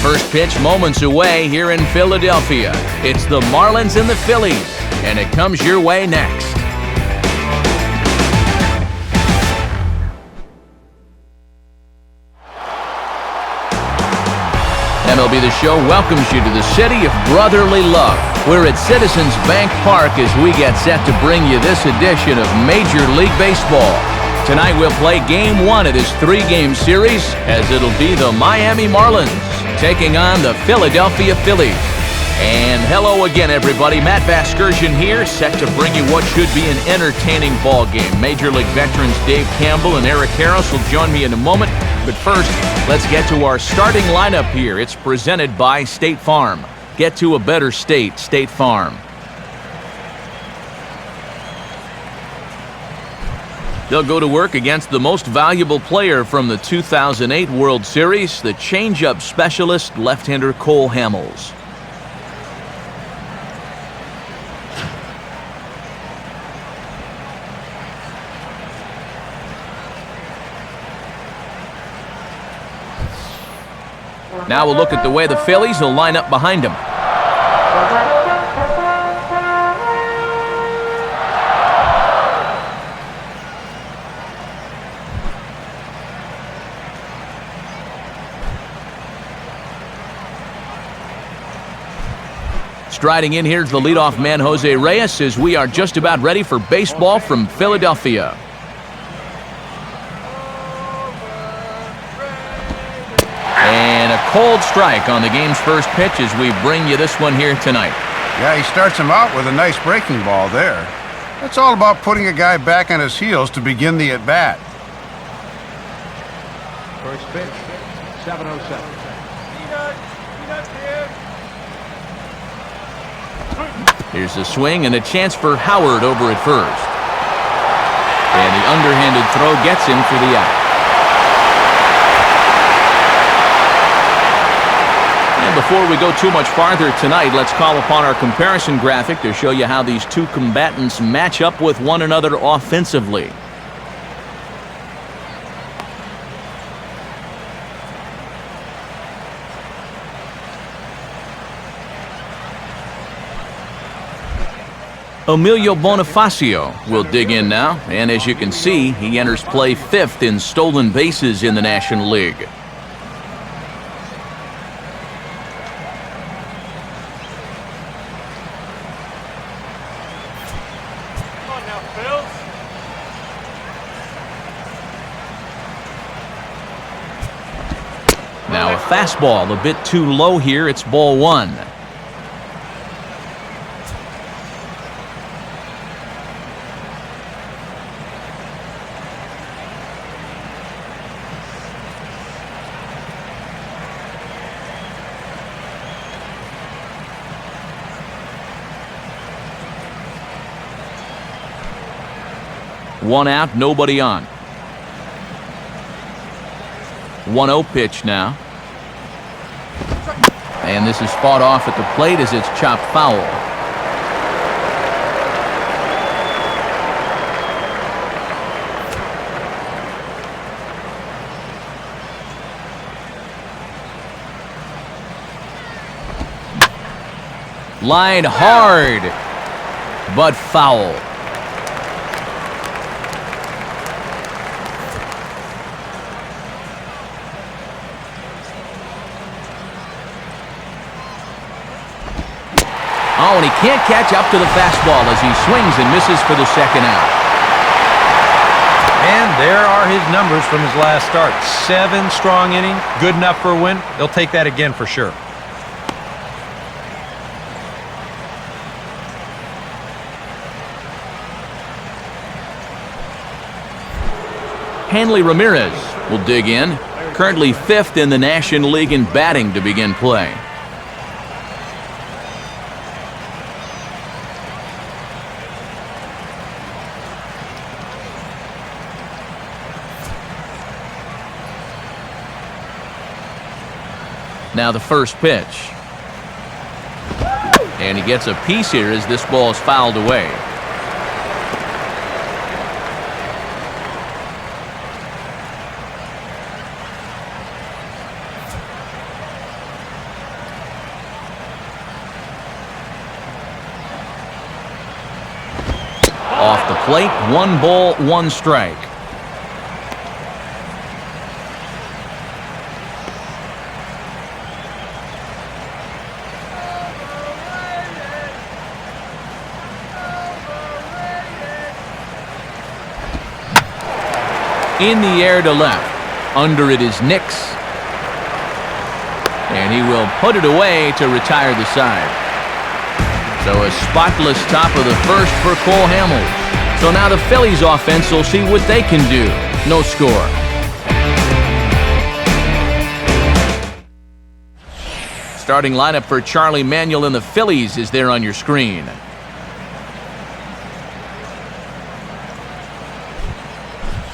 first pitch moments away here in Philadelphia. It's the Marlins and the Phillies, and it comes your way next. MLB The Show welcomes you to the city of brotherly love. We're at Citizens Bank Park as we get set to bring you this edition of Major League Baseball. Tonight we'll play Game 1 of this 3-game series as it'll be the Miami Marlins taking on the Philadelphia Phillies. And hello again, everybody. Matt Vasgersian here, set to bring you what should be an entertaining ball game. Major League veterans Dave Campbell and Eric Harris will join me in a moment. But first, let's get to our starting lineup here. It's presented by State Farm. Get to a better state, State Farm. They'll go to work against the most valuable player from the 2008 World Series, the change-up specialist, left-hander Cole Hamels. Now we'll look at the way the Phillies will line up behind him. Striding in here's the leadoff man, Jose Reyes, as we are just about ready for baseball from Philadelphia. And a cold strike on the game's first pitch as we bring you this one here tonight. Yeah, he starts him out with a nice breaking ball there. That's all about putting a guy back on his heels to begin the at-bat. First pitch, 7:07. Here's a swing and a chance for Howard over at first. And the underhanded throw gets him for the out. And before we go too much farther tonight, let's call upon our comparison graphic to show you how these two combatants match up with one another offensively. Emilio Bonifacio will dig in now, and as you can see, he enters play 5th in stolen bases in the National League. Now a fastball a bit too low here. It's ball 1. One out, nobody on. 1-0 pitch now. And this is fought off at the plate as it's chopped foul. Line hard, but foul. Oh, and he can't catch up to the fastball as he swings and misses for the second out. And there are his numbers from his last start. 7 strong innings, good enough for a win. They'll take that again for sure. Hanley Ramirez will dig in, currently 5th in the National League in batting to begin play. Now the first pitch. And he gets a piece here as this ball is fouled away. Off the plate, 1 ball, 1 strike. In the air to left. Under it is Nix. And he will put it away to retire the side. So a spotless top of the first for Cole Hamels. So now the Phillies offense will see what they can do. No score. Starting lineup for Charlie Manuel and the Phillies is there on your screen.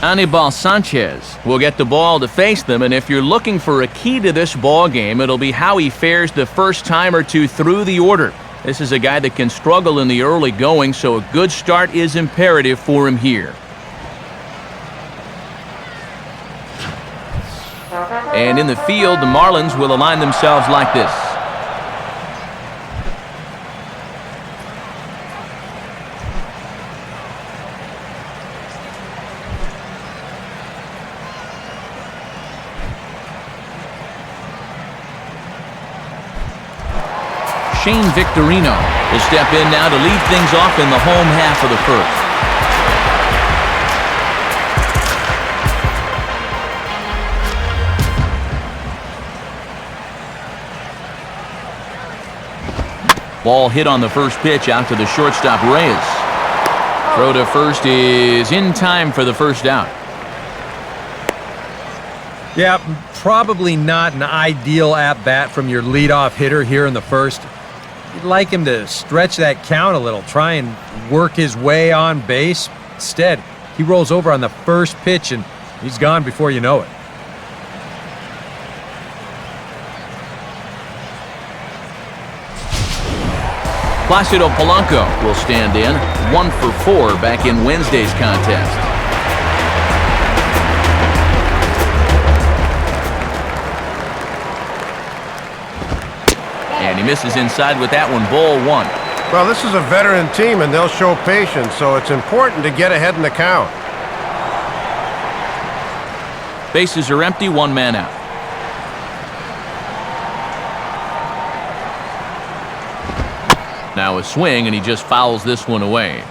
Anibal Sanchez will get the ball to face them, and if you're looking for a key to this ball game, it'll be how he fares the first time or two through the order. This is a guy that can struggle in the early going, so a good start is imperative for him here. And in the field, the Marlins will align themselves like this. Shane Victorino will step in now to lead things off in the home half of the first. Ball hit on the first pitch out to the shortstop Reyes. Throw to first is in time for the first out. Yeah, probably not an ideal at-bat from your leadoff hitter here in the first. You'd like him to stretch that count a little, try and work his way on base. Instead, he rolls over on the first pitch, and he's gone before you know it. Placido Polanco will stand in, 1 for 4 back in Wednesday's contest. And he misses inside with that one, ball 1. Well, this is a veteran team, and they'll show patience, so it's important to get ahead in the count. Bases are empty, 1 man out. Now a swing, and he just fouls this one away.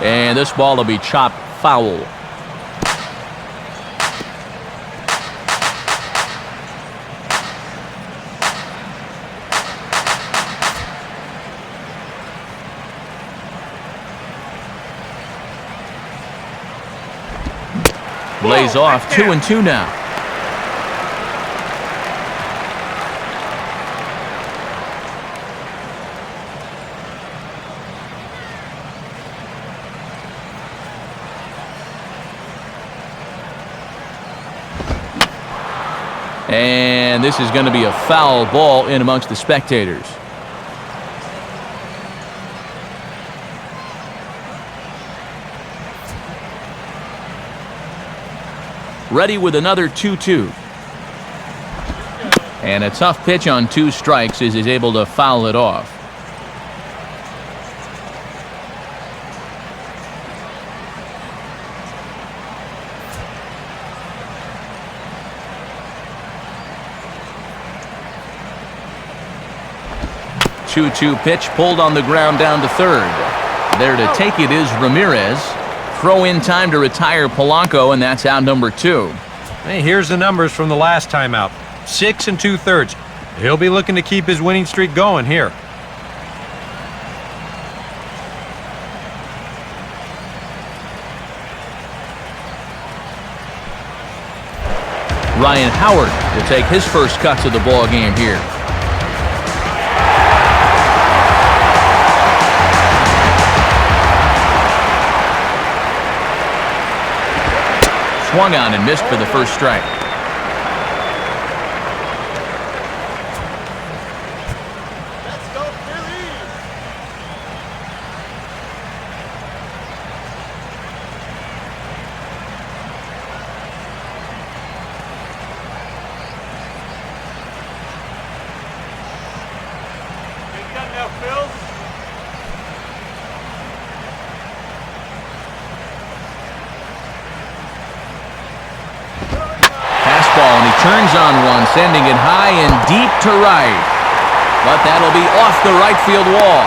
And this ball will be chopped foul. Lays off, 2-2 now. And this is going to be a foul ball in amongst the spectators. Ready with another 2-2. And a tough pitch on 2 strikes as he's able to foul it off. Two-two pitch pulled on the ground down to third. There to take it is Ramirez. Throw in time to retire Polanco, and that's out number 2. Hey, here's the numbers from the last time out. 6 2/3. He'll be looking to keep his winning streak going here. Ryan Howard will take his first cut to the ball game here. Swung on and missed for the first strike. turns on one, sending it high and deep to right. But that'll be off the right field wall.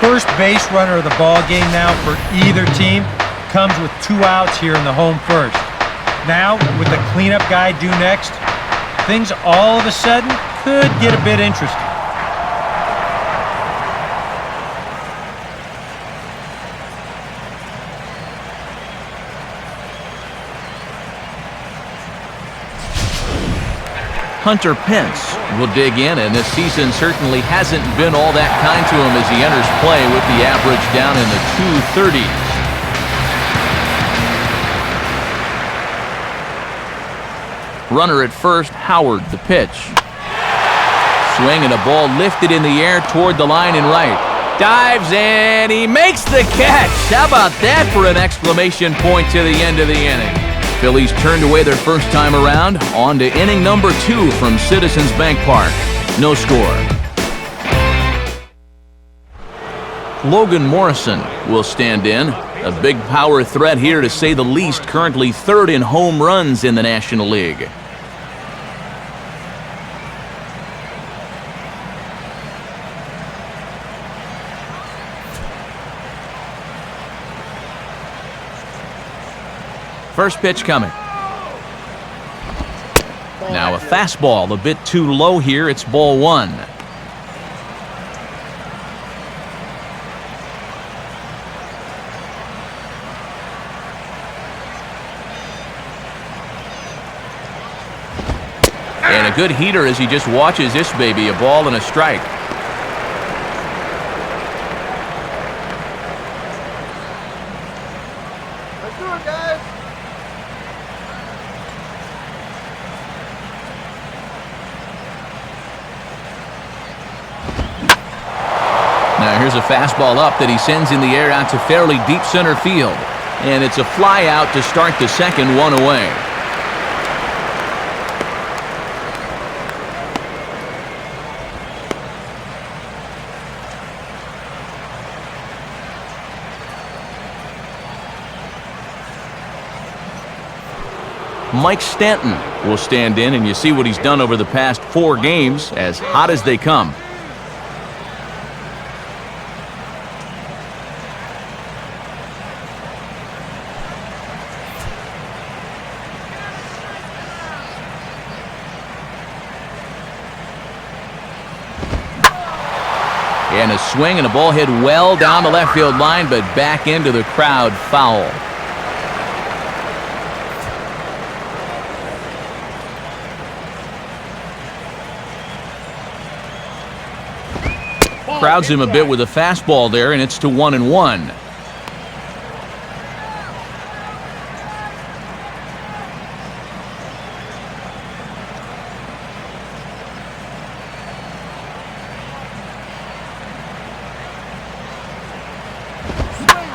First base runner of the ball game now for either team comes with 2 outs here in the home first. Now, with the cleanup guy due next, things all of a sudden could get a bit interesting. Hunter Pence will dig in, and this season certainly hasn't been all that kind to him as he enters play with the average down in the 230s. Runner at first, Howard, the pitch. Swing and a ball lifted in the air toward the line and right. Dives and he makes the catch. How about that for an exclamation point to the end of the inning? Phillies turned away their first time around. On to inning number 2 from Citizens Bank Park. No score. Logan Morrison will stand in. A big power threat here to say the least, currently 3rd in home runs in the National League. First pitch coming. Now a fastball a bit too low here. It's ball 1. And a good heater as he just watches this baby. A ball and a strike. Let's do it, guys. Now here's a fastball up that he sends in the air out to fairly deep center field. And it's a fly out to start the second, 1 away. Mike Stanton will stand in, and you see what he's done over the past 4 games, as hot as they come. And a swing and a ball hit well down the left field line, but back into the crowd, foul. Crowds him a bit with a fastball there, and it's to 1-1.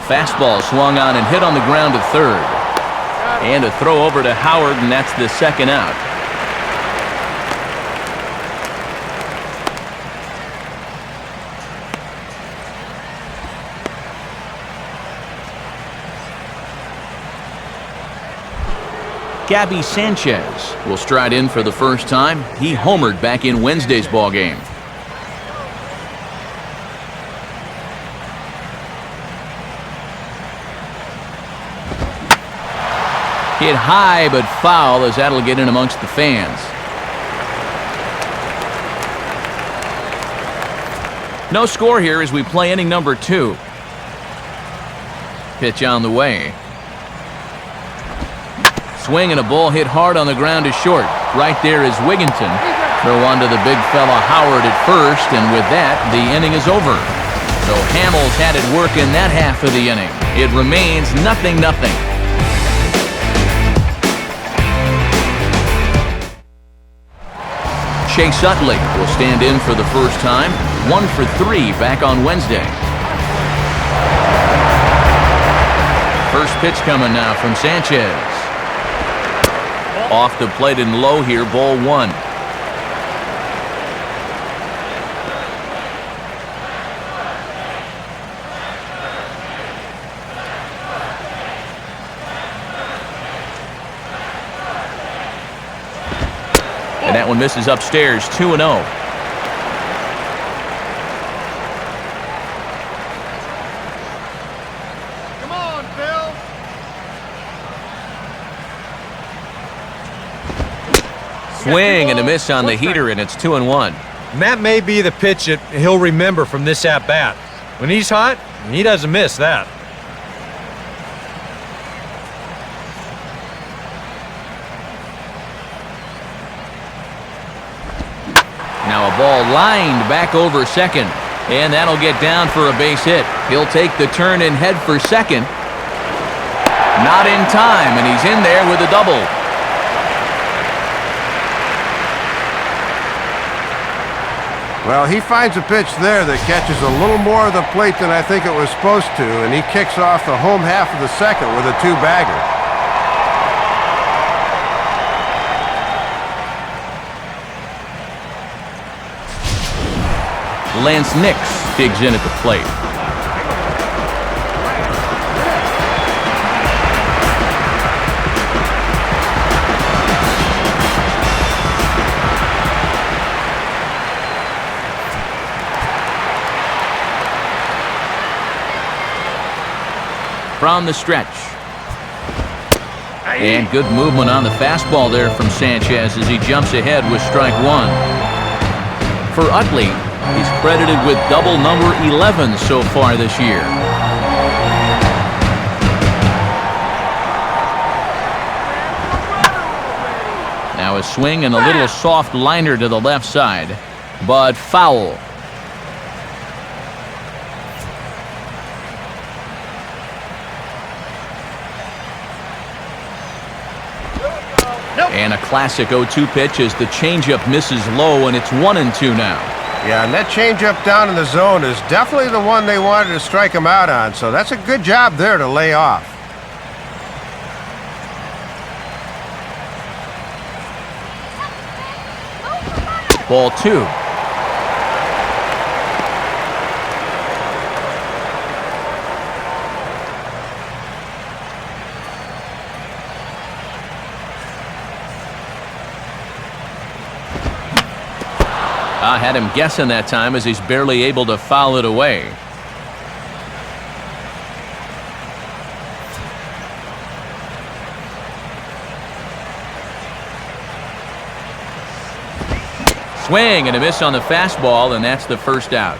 Fastball swung on and hit on the ground to 3rd. And a throw over to Howard, and that's the second out. Gabby Sanchez will stride in for the first time. He homered back in Wednesday's ballgame. Hit high but foul, as that'll get in amongst the fans. No score here as we play inning number 2. Pitch on the way. Swing and a ball hit hard on the ground to short. Right there is Wigginton. Throw on to the big fella Howard at first, and with that, the inning is over. So Hamels had it work in that half of the inning. It remains 0-0. Chase Utley will stand in for the first time. 1 for 3 back on Wednesday. First pitch coming now from Sanchez. Off the plate and low here, ball 1. one misses upstairs, 2-0. Come on, Phil. Swing and a miss on the heater, and it's 2-1. And that may be the pitch that he'll remember from this at-bat. When he's hot, he doesn't miss that. Now a ball lined back over second, and that'll get down for a base hit. He'll take the turn and head for second. Not in time, and he's in there with a double. Well, he finds a pitch there that catches a little more of the plate than I think it was supposed to, and he kicks off the home half of the second with a two-bagger. Lance Nix digs in at the plate. From the stretch. And good movement on the fastball there from Sanchez as he jumps ahead with strike one. For Utley, he's credited with double number 11 so far this year. Now a swing and a little soft liner to the left side, but foul. And a classic 0-2 pitch as the changeup misses low, and it's 1-2 now. Yeah, and that changeup down in the zone is definitely the one they wanted to strike him out on, so that's a good job there to lay off. Ball two. I had him guessing that time as he's barely able to foul it away. Swing and a miss on the fastball, and that's the first out.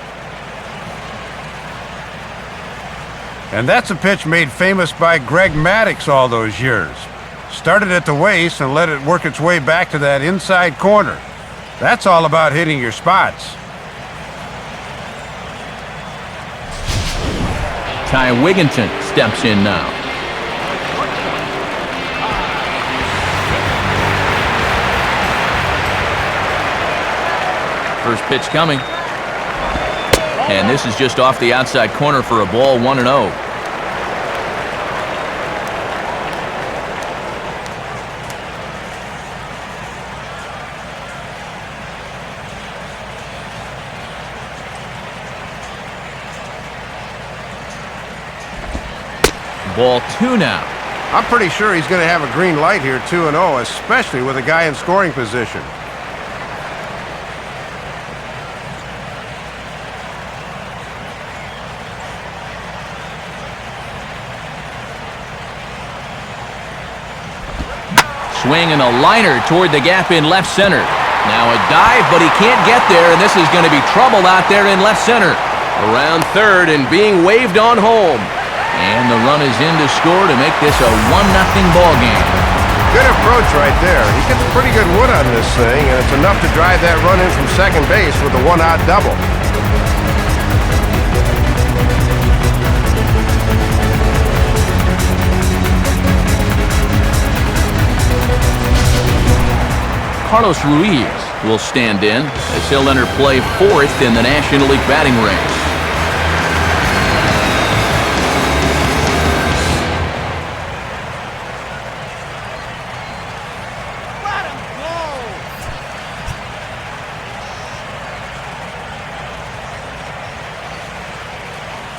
And that's a pitch made famous by Greg Maddux all those years. Started at the waist and let it work its way back to that inside corner. That's all about hitting your spots. Ty Wigginton steps in now. First pitch coming. And this is just off the outside corner for a ball, 1-0. Ball two now. I'm pretty sure he's going to have a green light here, 2-0, especially with a guy in scoring position. Swing and a liner toward the gap in left center. Now a dive, but he can't get there, and this is going to be trouble out there in left center. Around third and being waved on home. And the run is in to score to make this a 1-0 ball game. Good approach right there. He gets pretty good wood on this thing, and it's enough to drive that run in from second base with a one-out double. Carlos Ruiz will stand in as he'll enter play fourth in the National League batting race.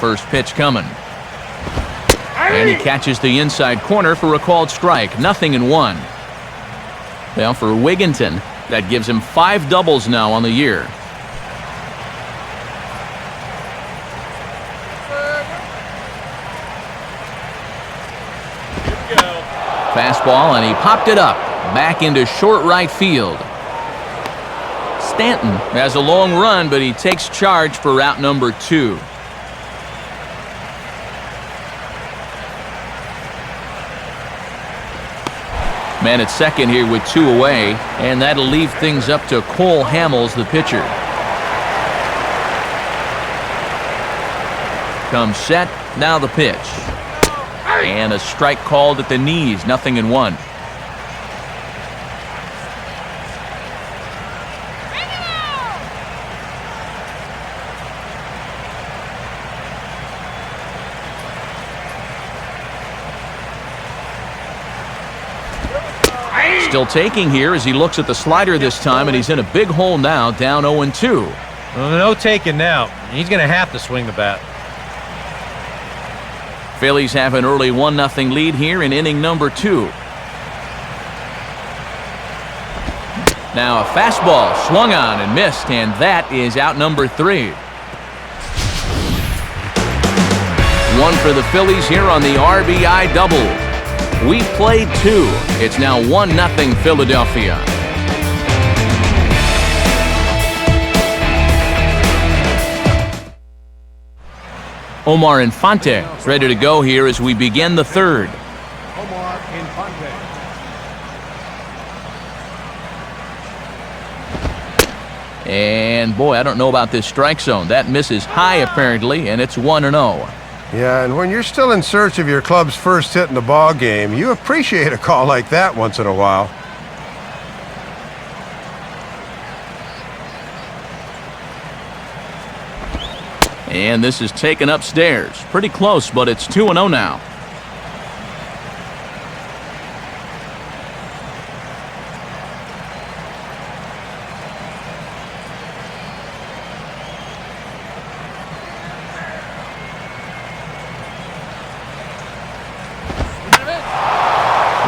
First pitch coming. And he catches the inside corner for a called strike. 0-1. Well, for Wigginton, That gives him 5 doubles now on the year. Fastball, and he popped it up. Back into short right field. Stanton has a long run, but he takes charge for route number 2. Man at second here with 2 away, and that'll leave things up to Cole Hamels, the pitcher. Comes set, now the pitch. And a strike called at the knees, 0-1. Still taking here as he looks at the slider this time, and he's in a big hole now, down 0-2. Well, no taking now. He's going to have to swing the bat. Phillies have an early 1-0 lead here in inning number 2. Now a fastball swung on and missed, and that is out number 3. 1 for the Phillies here on the RBI double. We played 2. It's now 1-0 Philadelphia. Omar Infante ready to go here as we begin the 3rd. Omar Infante. And boy, I don't know about this strike zone. That misses high apparently, and it's 1-0. Yeah, and when you're still in search of your club's first hit in the ball game, you appreciate a call like that once in a while. And this is taken upstairs. Pretty close, but it's 2-0 now.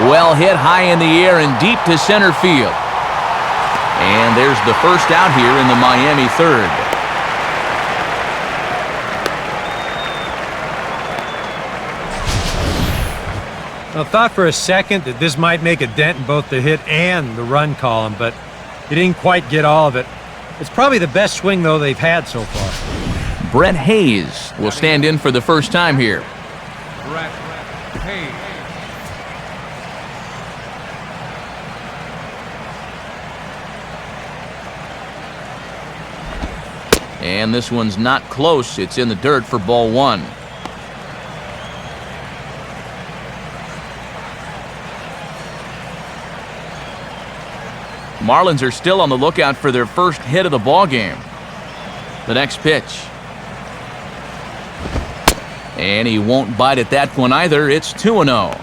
Well hit high in the air and deep to center field. And there's the first out here in the Miami 3rd. I thought for a second that this might make a dent in both the hit and the run column, but he didn't quite get all of it. It's probably the best swing, though, they've had so far. Brett Hayes will stand in for the first time here. Brett Hayes. And this one's not close. It's in the dirt for ball 1. Marlins are still on the lookout for their first hit of the ball game. The next pitch. And he won't bite at that one either. It's 2-0.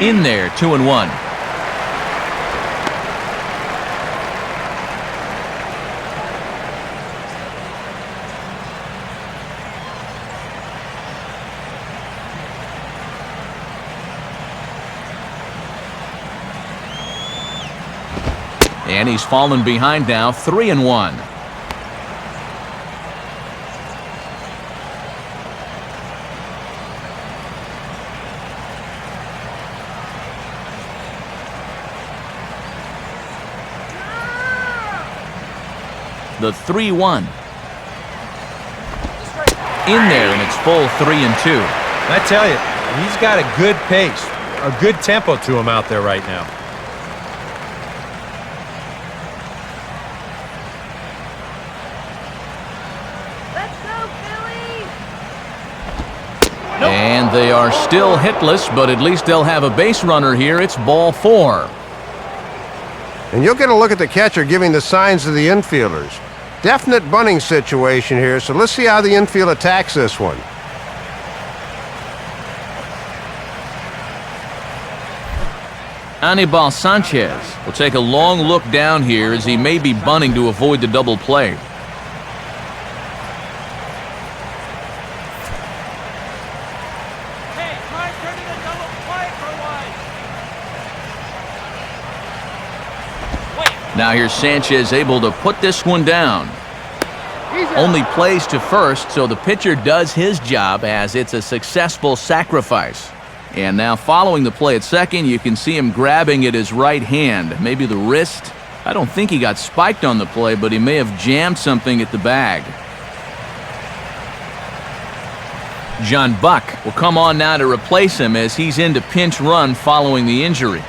In there, 2-1. And he's fallen behind now, 3-1. The 3-1. In there, and it's full 3-2. I tell you, he's got a good pace, a good tempo to him out there right now. Let's go, Phillies! And they are still hitless, but at least they'll have a base runner here. It's ball 4. And you'll get a look at the catcher giving the signs to the infielders. Definite bunting situation here, so let's see how the infield attacks this one. Anibal Sanchez will take a long look down here as he may be bunting to avoid the double play. Hey, try turning the double play for once. Wait. Now here's Sanchez able to put this one down. Only plays to first, so the pitcher does his job as it's a successful sacrifice. And now following the play at second, you can see him grabbing at his right hand, maybe the wrist. I don't think he got spiked on the play, but he may have jammed something at the bag. John Buck will come on now to replace him as he's in to pinch run following the injury.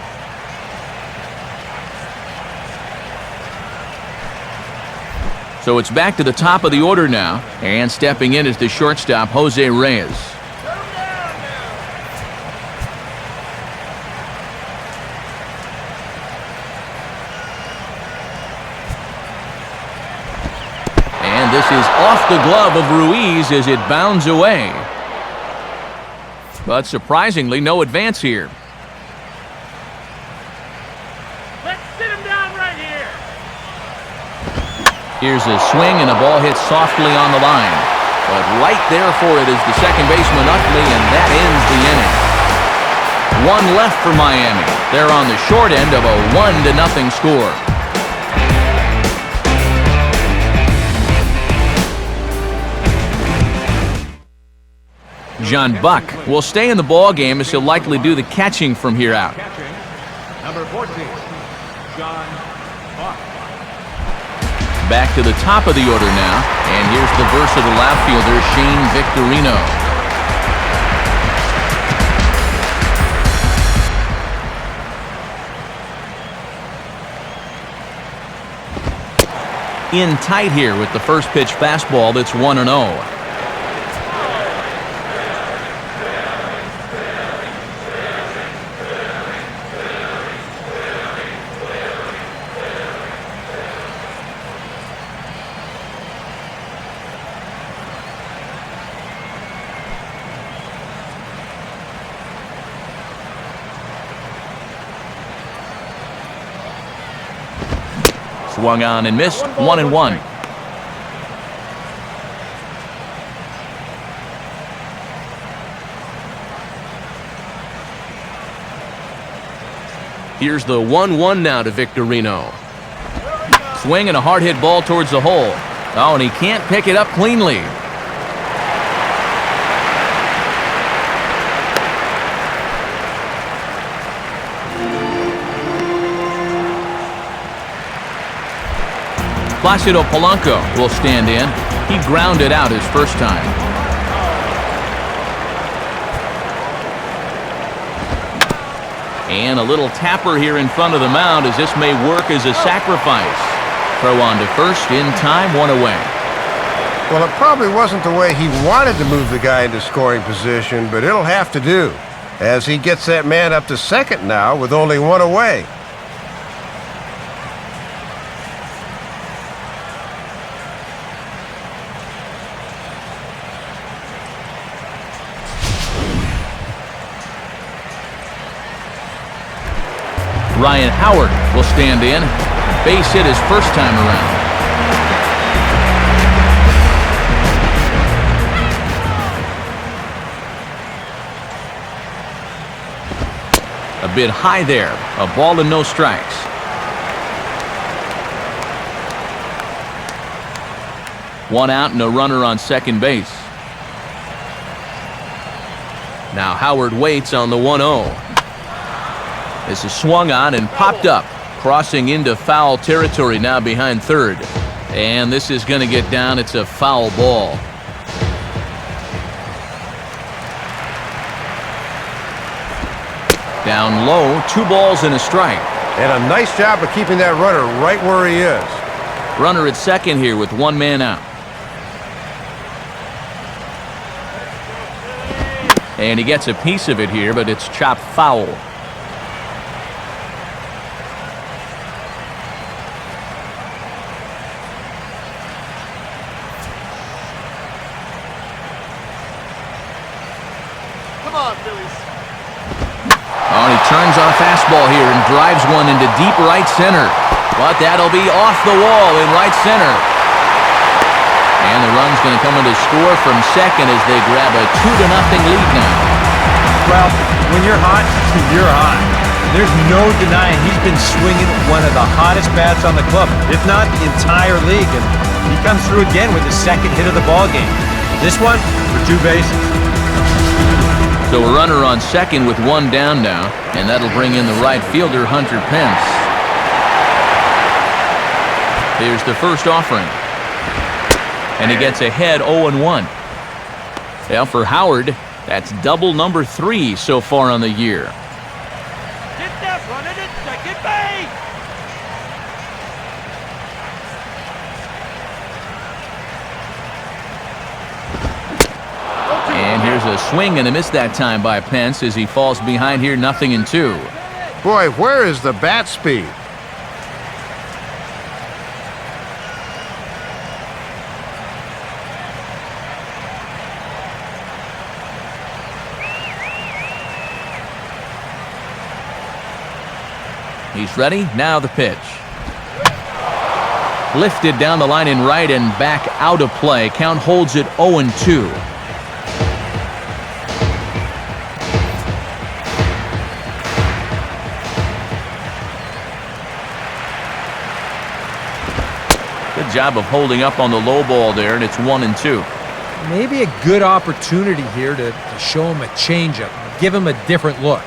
So it's back to the top of the order now, and stepping in is the shortstop, Jose Reyes. And this is off the glove of Ruiz as it bounds away. But surprisingly, no advance here. Let's sit him down right here. Here's a swing and a ball hit softly on the line. But right there for it is the second baseman Utley, and that ends the inning. One left for Miami. They're on the short end of a 1-0 score. John Buck will stay in the ball game as he'll likely do the catching from here out. Catching, number 14, John Buck. Back to the top of the order now, and here's the versatile outfielder Shane Victorino. In tight here with the first pitch fastball that's 1-0. Swung on and missed, 1-1. Here's the 1-1 now to Victorino. Swing and a hard hit ball towards the hole. Oh, and he can't pick it up cleanly. Placido Polanco will stand in. He grounded out his first time. And a little tapper here in front of the mound as this may work as a sacrifice. Throw on to first in time, one away. Well, it probably wasn't the way he wanted to move the guy into scoring position, but it'll have to do, as he gets that man up to second now with only one away. Ryan Howard will stand in. Base hit his first time around. A bit high there. A ball and no strikes. One out and a runner on second base. Now Howard waits on the 1-0. This is swung on and popped up, crossing into foul territory now behind third. And this is going to get down. It's a foul ball. Down low, 2 balls and a strike. And a nice job of keeping that runner right where he is. Runner at second here with 1 man out. And he gets a piece of it here, but it's chopped foul. turns on a fastball here and drives one into deep right center. But that'll be off the wall in right center. And the run's going to come in to score from second as they grab a 2-0 lead now. Well, when you're hot, you're hot. There's no denying he's been swinging one of the hottest bats on the club, if not the entire league. And he comes through again with the second hit of the ballgame. This one for 2 bases. So a runner on second with 1 down now, and that'll bring in the right fielder, Hunter Pence. Here's the first offering. And he gets ahead 0-1. Well, for Howard, that's double number 3 so far on the year. Get that runner to second base. And here's a swing and a miss that time by Pence as he falls behind here 0-2. Boy, where is the bat speed? He's ready. Now the pitch. Lifted down the line in right and back out of play. Count holds it 0-2. Good job of holding up on the low ball there, and it's 1-2. Maybe a good opportunity here to show him a changeup, give him a different look.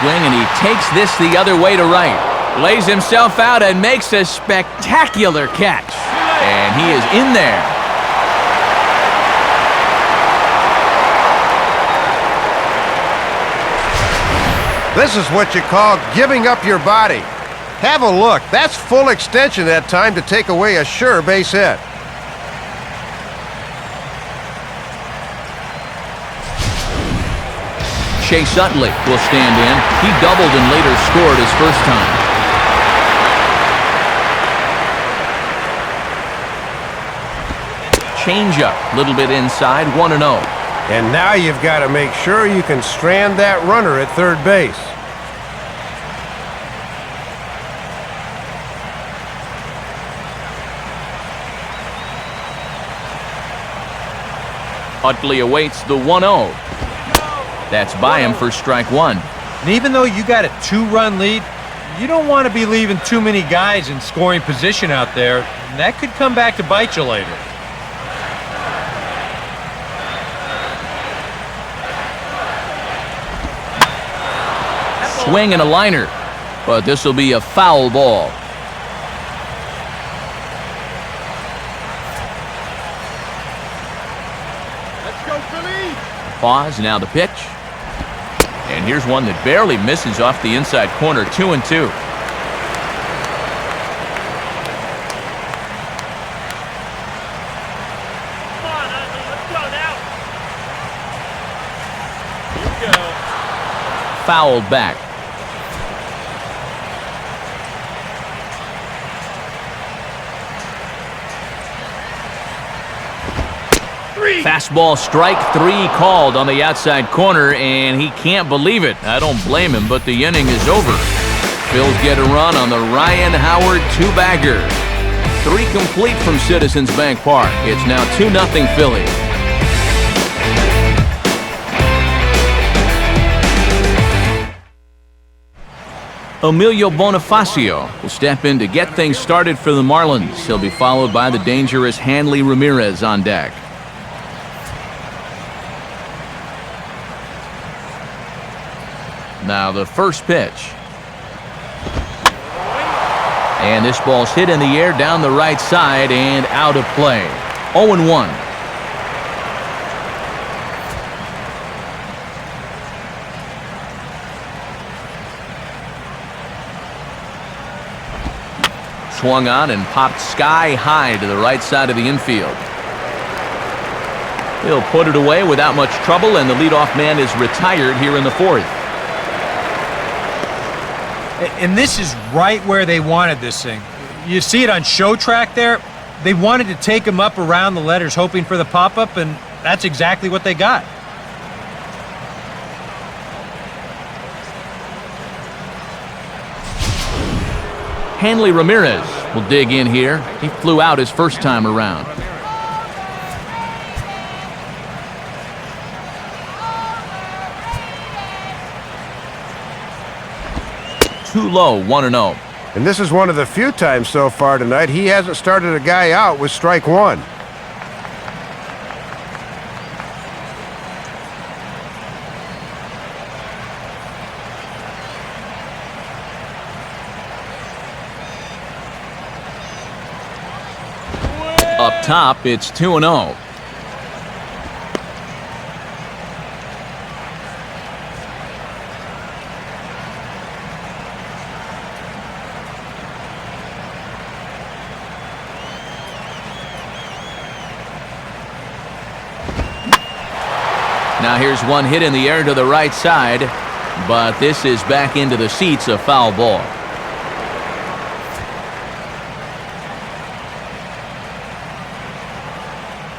Swing, and he takes this the other way to right. Lays himself out and makes a spectacular catch. And he is in there. This is what you call giving up your body. Have a look. That's full extension that time to take away a sure base hit. Chase Utley will stand in. He doubled and later scored his first time. Changeup, little bit inside, 1-0. And now you've got to make sure you can strand that runner at third base. Utley awaits the 1-0. That's by him for strike 1. And even though you got a 2-run lead, you don't want to be leaving too many guys in scoring position out there. And that could come back to bite you later. Swing and a liner, but this will be a foul ball. Let's go, Phillies. Pause, now the pitch. And here's one that barely misses off the inside corner, 2-2. Come on, Utley, let's go now. Here we go. Fouled back. Fastball strike 3 called on the outside corner, and he can't believe it. I don't blame him, but the inning is over. Phils get a run on the Ryan Howard 2-bagger. 3 complete from Citizens Bank Park. It's now 2-0 Phillies. Emilio Bonifacio will step in to get things started for the Marlins. He'll be followed by the dangerous Hanley Ramirez on deck. Now the first pitch. And this ball's hit in the air down the right side and out of play. 0-1. Swung on and popped sky high to the right side of the infield. He'll put it away without much trouble, and the leadoff man is retired here in the 4th. And this is right where they wanted this thing. You see it on show track there? They wanted to take him up around the letters, hoping for the pop-up, and that's exactly what they got. Hanley Ramirez will dig in here. He flew out his first time around. Too low, 1-0. And this is one of the few times so far tonight he hasn't started a guy out with strike one. Up top, it's 2-0. Now here's one hit in the air to the right side, but this is back into the seats, a foul ball.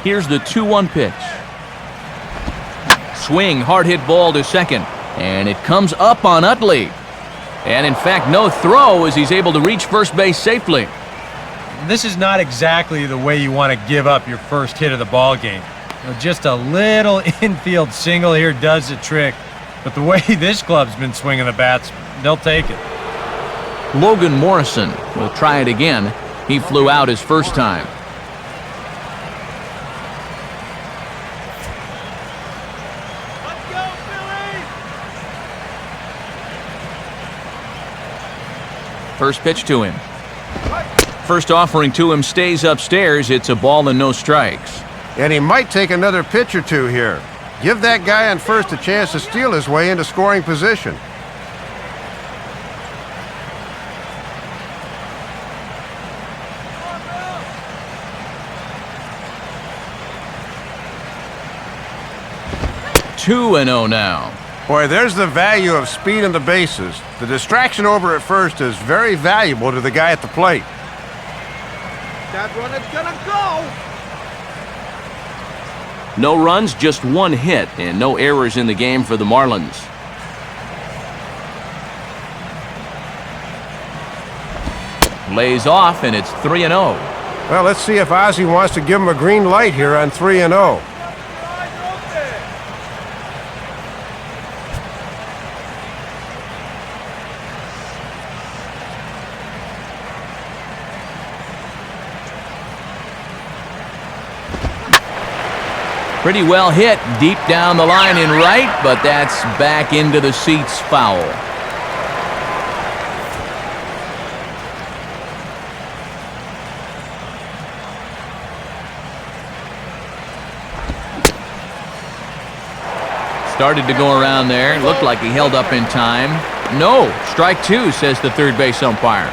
Here's the 2-1 pitch. Swing, hard hit ball to second, and it comes up on Utley. And in fact, no throw as he's able to reach first base safely. This is not exactly the way you want to give up your first hit of the ball game. Just a little infield single here does the trick. But the way this club's been swinging the bats, they'll take it. Logan Morrison will try it again. He flew out his first time. Let's go, Phillies! First pitch to him. First offering to him stays upstairs. It's a ball and no strikes. And he might take another pitch or two here. Give that guy on first a chance to steal his way into scoring position. Two and 0 now. Boy, there's the value of speed in the bases. The distraction over at first is very valuable to the guy at the plate. That run is gonna go! No runs, just one hit, and no errors in the game for the Marlins. Lays off, and it's 3-0. Well, let's see if Ozzie wants to give him a green light here on 3-0. Pretty well hit deep down the line in right, but that's back into the seats, foul. Started to go around there. Looked like he held up in time. No, strike two, says the third base umpire.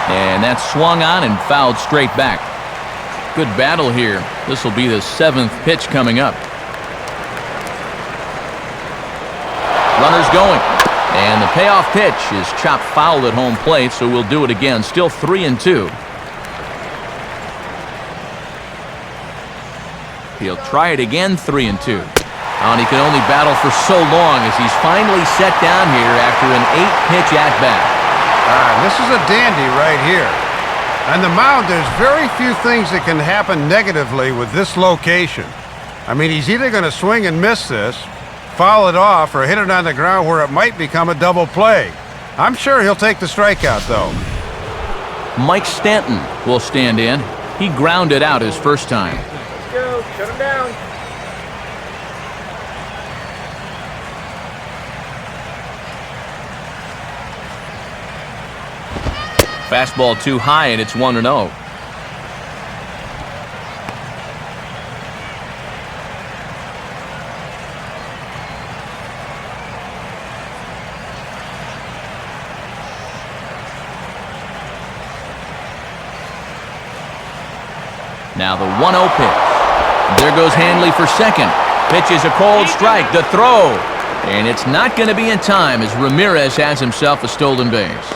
And that's swung on and fouled straight back. Good battle here. This will be the 7th pitch coming up. Runner's going. And the payoff pitch is chopped foul at home plate, so we'll do it again. Still 3-2. He'll try it again, 3-2. And he can only battle for so long as he's finally set down here after an 8-pitch at-bat. This is a dandy right here. On the mound, there's very few things that can happen negatively with this location. I mean, he's either going to swing and miss this, foul it off, or hit it on the ground where it might become a double play. I'm sure he'll take the strikeout, though. Mike Stanton will stand in. He grounded out his first time. Let's go, shut him down. Fastball too high, and it's 1-0. Now the 1-0 pitch. There goes Hanley for second. Pitch is a cold strike. The throw. And it's not going to be in time as Ramirez has himself a stolen base.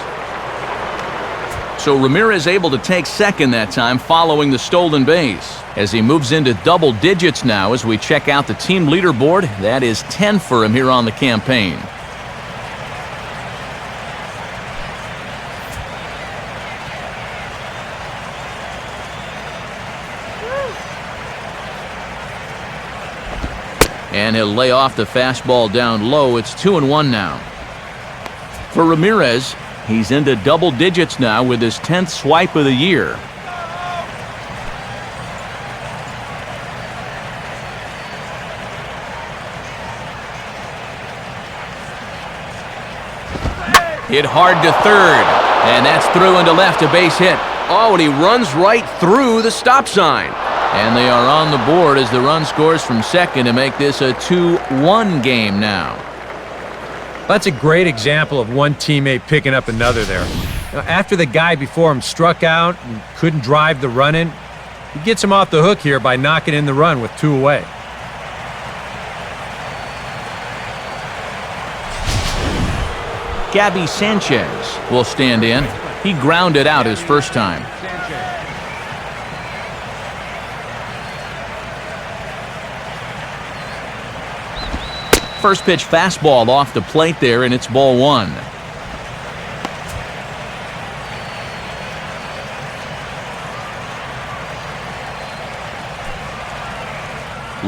So Ramirez able to take second that time following the stolen base. As he moves into double digits now as we check out the team leaderboard. That is 10 for him here on the campaign. And he'll lay off the fastball down low. It's 2-1 now. For Ramirez, he's into double digits now with his 10th swipe of the year. Hit hard to third, and that's through into left, a base hit. Oh, and he runs right through the stop sign. And they are on the board as the run scores from second to make this a 2-1 game now. That's a great example of one teammate picking up another there. After the guy before him struck out and couldn't drive the run in, he gets him off the hook here by knocking in the run with 2 away. Gabby Sanchez will stand in. He grounded out his first time. First pitch fastball off the plate there, and it's ball 1.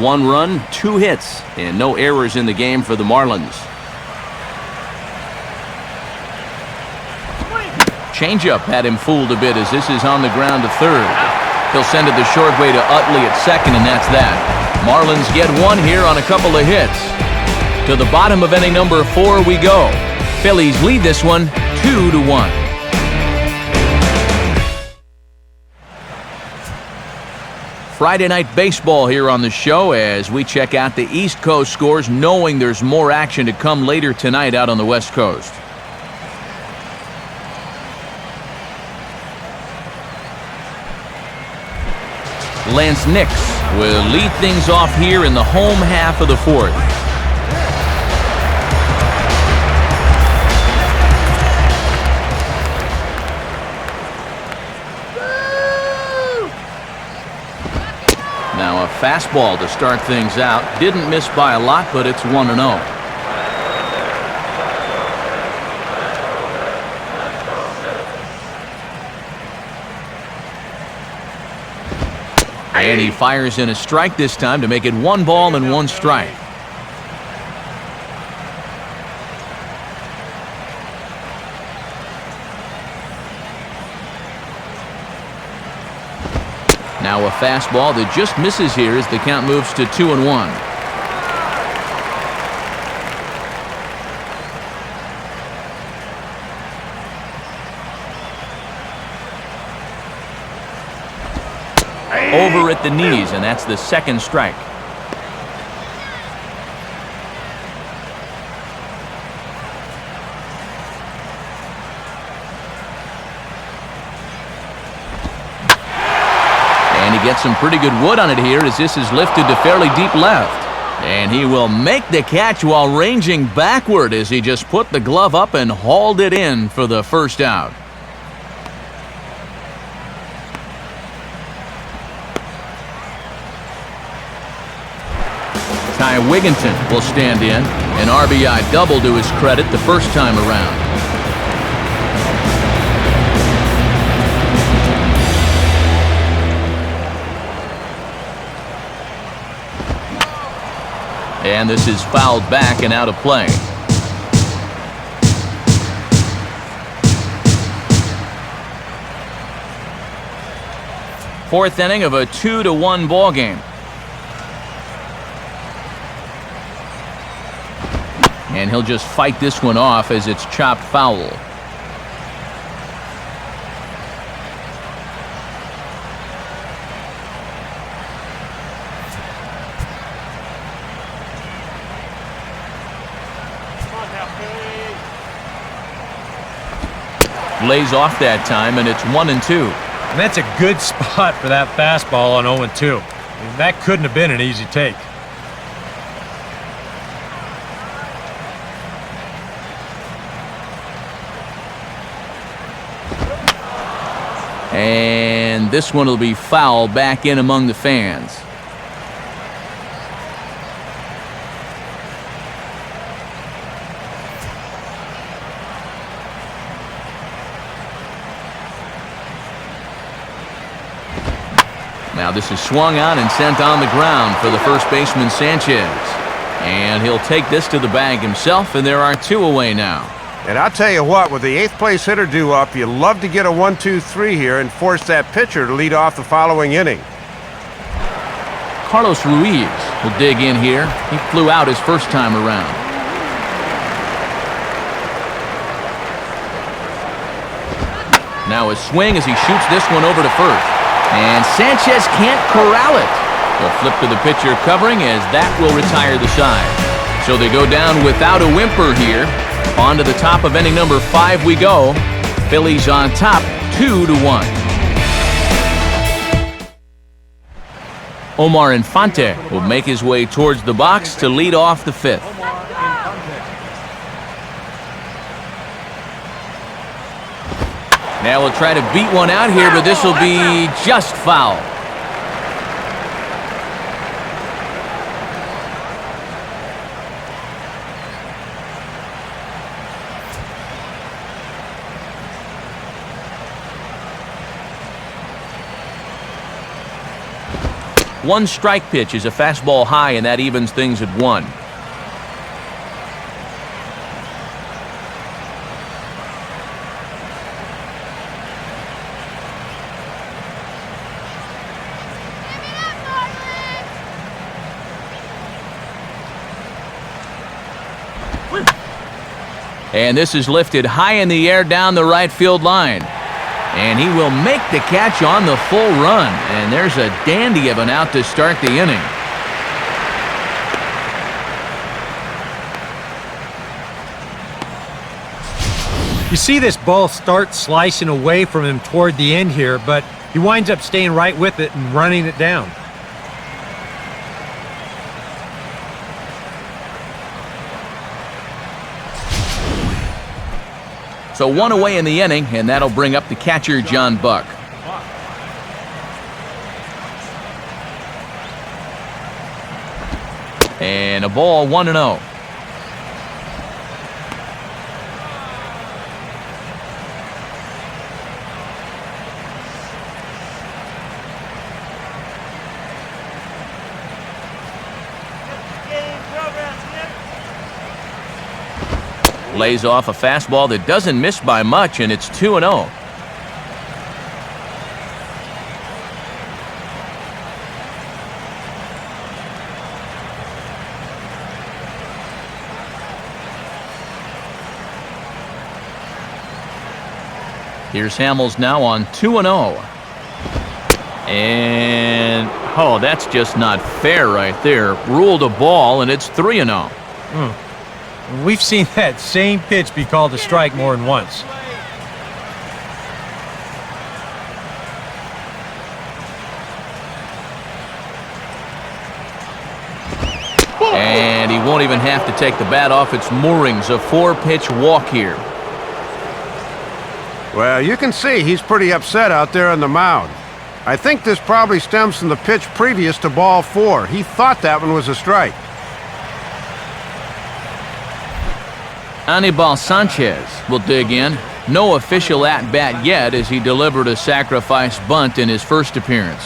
One run, 2 hits, and no errors in the game for the Marlins. Changeup had him fooled a bit as this is on the ground to third. He'll send it the short way to Utley at second, and that's that. Marlins get one here on a couple of hits. To the bottom of inning number 4 we go. Phillies lead this one 2-1. Friday night baseball here on the show as we check out the East Coast scores, knowing there's more action to come later tonight out on the West Coast. Lance Nix will lead things off here in the home half of the 4th. Now a fastball to start things out. Didn't miss by a lot, but it's 1-0. And he fires in a strike this time to make it 1 ball and 1 strike. Now a fastball that just misses here as the count moves to 2-1. Over at the knees, and that's the 2nd strike. And he gets some pretty good wood on it here as this is lifted to fairly deep left. And he will make the catch while ranging backward as he just put the glove up and hauled it in for the first out. Ty Wigginton will stand in. An RBI double to his credit the first time around. And this is fouled back and out of play. Fourth inning of a 2-1 ball game. And he'll just fight this one off as it's chopped foul. Lays off that time, and it's 1-2. And that's a good spot for that fastball on 0-2. I mean, that couldn't have been an easy take. And this one will be foul back in among the fans. Now this is swung on and sent on the ground for the first baseman Sanchez. And he'll take this to the bag himself, and there are 2 away now. And I'll tell you what, with the 8th place hitter due up, you love to get a 1-2-3 here and force that pitcher to lead off the following inning. Carlos Ruiz will dig in here. He flew out his first time around. Now a swing as he shoots this one over to first. And Sanchez can't corral it. A flip to the pitcher covering as that will retire the side. So they go down without a whimper here. On to the top of inning number 5 we go. Phillies on top 2-1. Omar Infante will make his way towards the box to lead off the 5th. Now we'll try to beat one out here, but this will be just foul. One strike pitch is a fastball high, and that evens things at 1. And this is lifted high in the air down the right field line. And he will make the catch on the full run. And there's a dandy of an out to start the inning. You see this ball start slicing away from him toward the end here, but he winds up staying right with it and running it down. So 1 away in the inning, and that'll bring up the catcher, John Buck. And a ball, 1-0. Lays off a fastball that doesn't miss by much, and it's 2-0. Here's Hamels now on 2-0. And, oh, that's just not fair right there. Ruled a ball, and it's 3-0. We've seen that same pitch be called a strike more than once. And he won't even have to take the bat off its moorings. A 4-pitch walk here. Well, you can see he's pretty upset out there on the mound. I think this probably stems from the pitch previous to ball 4. He thought that one was a strike. Anibal Sanchez will dig in. No official at-bat yet as he delivered a sacrifice bunt in his first appearance.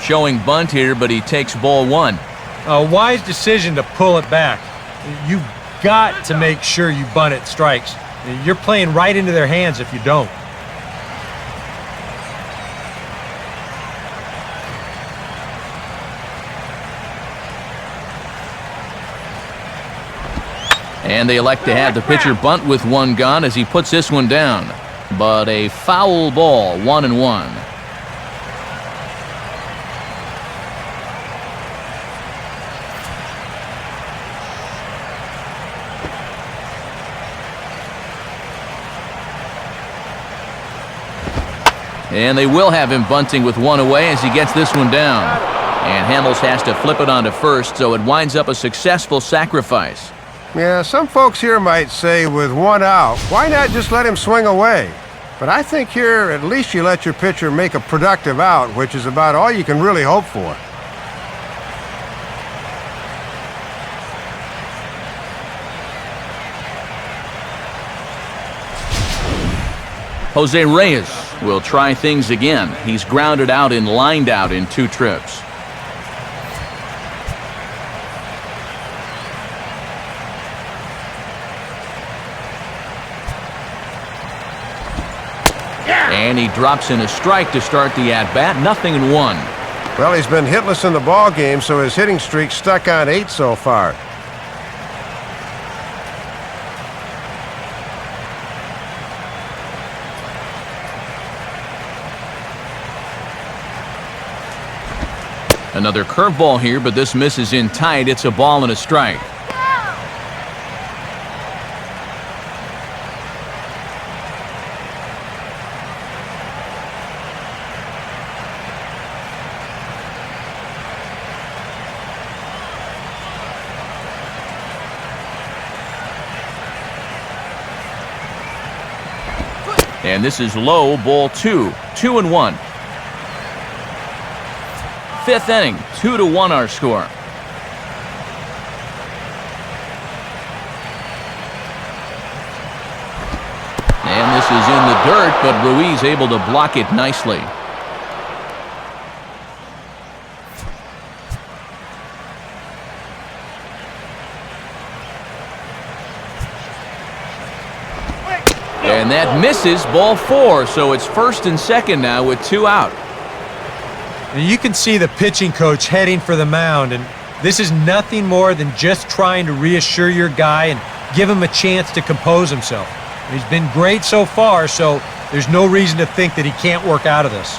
Showing bunt here, but he takes ball 1. A wise decision to pull it back. You've got to make sure you bunt it strikes. You're playing right into their hands if you don't. And they elect to have the pitcher bunt with 1 gone as he puts this one down. But a foul ball, 1-1. And they will have him bunting with one away as he gets this one down. And Hamels has to flip it onto first, so it winds up a successful sacrifice. Yeah, some folks here might say with one out, why not just let him swing away? But I think here, at least you let your pitcher make a productive out, which is about all you can really hope for. Jose Reyes will try things again. He's grounded out and lined out in 2 trips. And he drops in a strike to start the at-bat. 0-1. Well, he's been hitless in the ball game, so his hitting streak's stuck on 8 so far. Another curveball here, but this misses in tight. It's a ball and a strike. And this is low, ball 2. 2-1. 5th inning, 2-1 our score. And this is in the dirt, but Ruiz able to block it nicely. And that misses, ball 4, so it's 1st and 2nd now with 2 out. And you can see the pitching coach heading for the mound, and this is nothing more than just trying to reassure your guy and give him a chance to compose himself. He's been great so far, so there's no reason to think that he can't work out of this.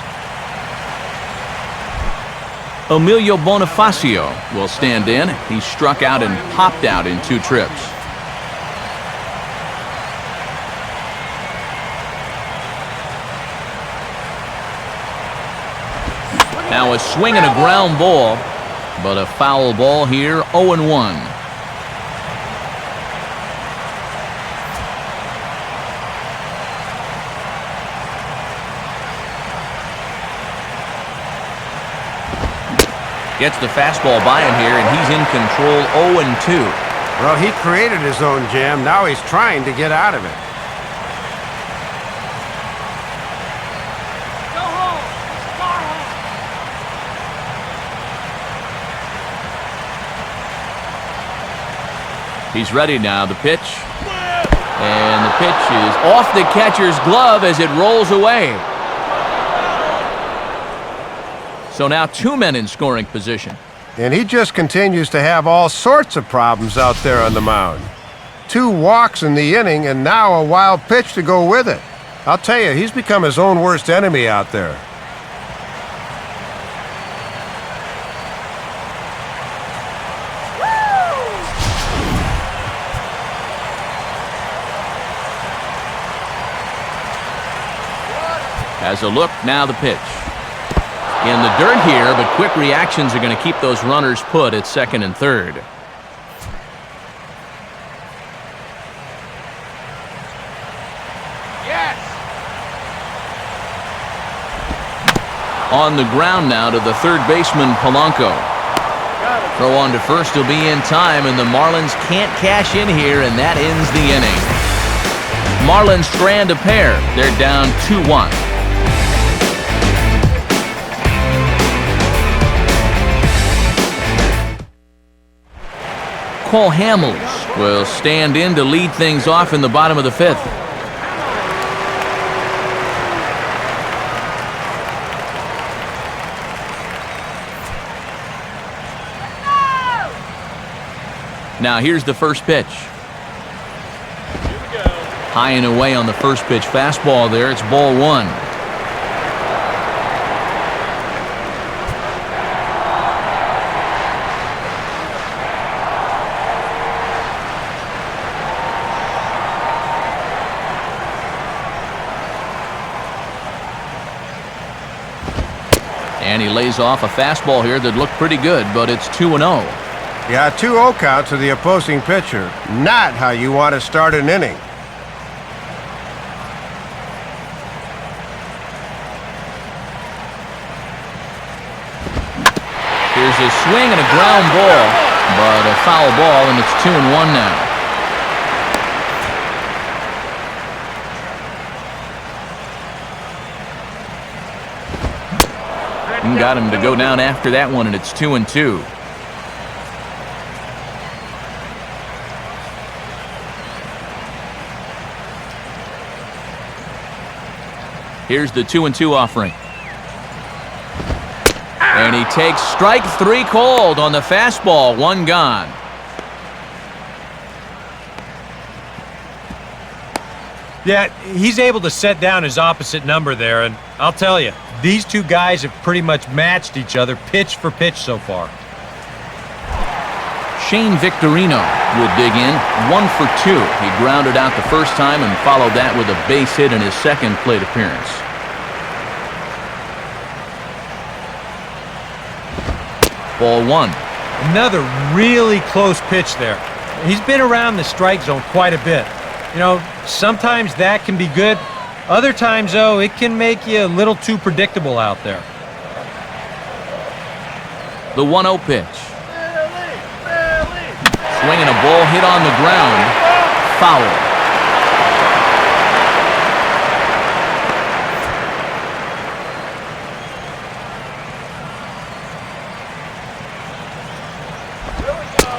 Emilio Bonifacio will stand in. He struck out and popped out in 2 trips. Now a swing and a ground ball, but a foul ball here, 0-1. Gets the fastball by him here, and he's in control, 0-2. Well, he created his own jam. Now he's trying to get out of it. He's ready now, the pitch. And the pitch is off the catcher's glove as it rolls away. So now 2 men in scoring position. And he just continues to have all sorts of problems out there on the mound. 2 walks in the inning and now a wild pitch to go with it. I'll tell you, he's become his own worst enemy out there. Has a look, now the pitch. In the dirt here, but quick reactions are going to keep those runners put at 2nd and 3rd. Yes! On the ground now to the 3rd baseman, Polanco. Throw on to first will be in time, and the Marlins can't cash in here, and that ends the inning. Marlins strand a pair. They're down 2-1. Cole Hamels will stand in to lead things off in the bottom of the 5th. Now here's the first pitch. High and away on the first pitch fastball there. It's ball 1. And he lays off a fastball here that looked pretty good, but it's 2-0. Yeah, 2-0 count to the opposing pitcher. Not how you want to start an inning. Here's a swing and a ground ball, but a foul ball, and it's 2-1 now. And got him to go down after that one, and it's 2-2. Here's the 2-2 offering. And he takes strike 3 called on the fastball. 1 gone. Yeah, he's able to set down his opposite number there, and I'll tell you, these two guys have pretty much matched each other pitch for pitch so far. Shane Victorino will dig in. 1 for 2. He grounded out the first time and followed that with a base hit in his second plate appearance. Ball 1. Another really close pitch there. He's been around the strike zone quite a bit. You know, sometimes that can be good. Other times, though, it can make you a little too predictable out there. The 1-0 pitch. Swinging a ball hit on the ground. Foul.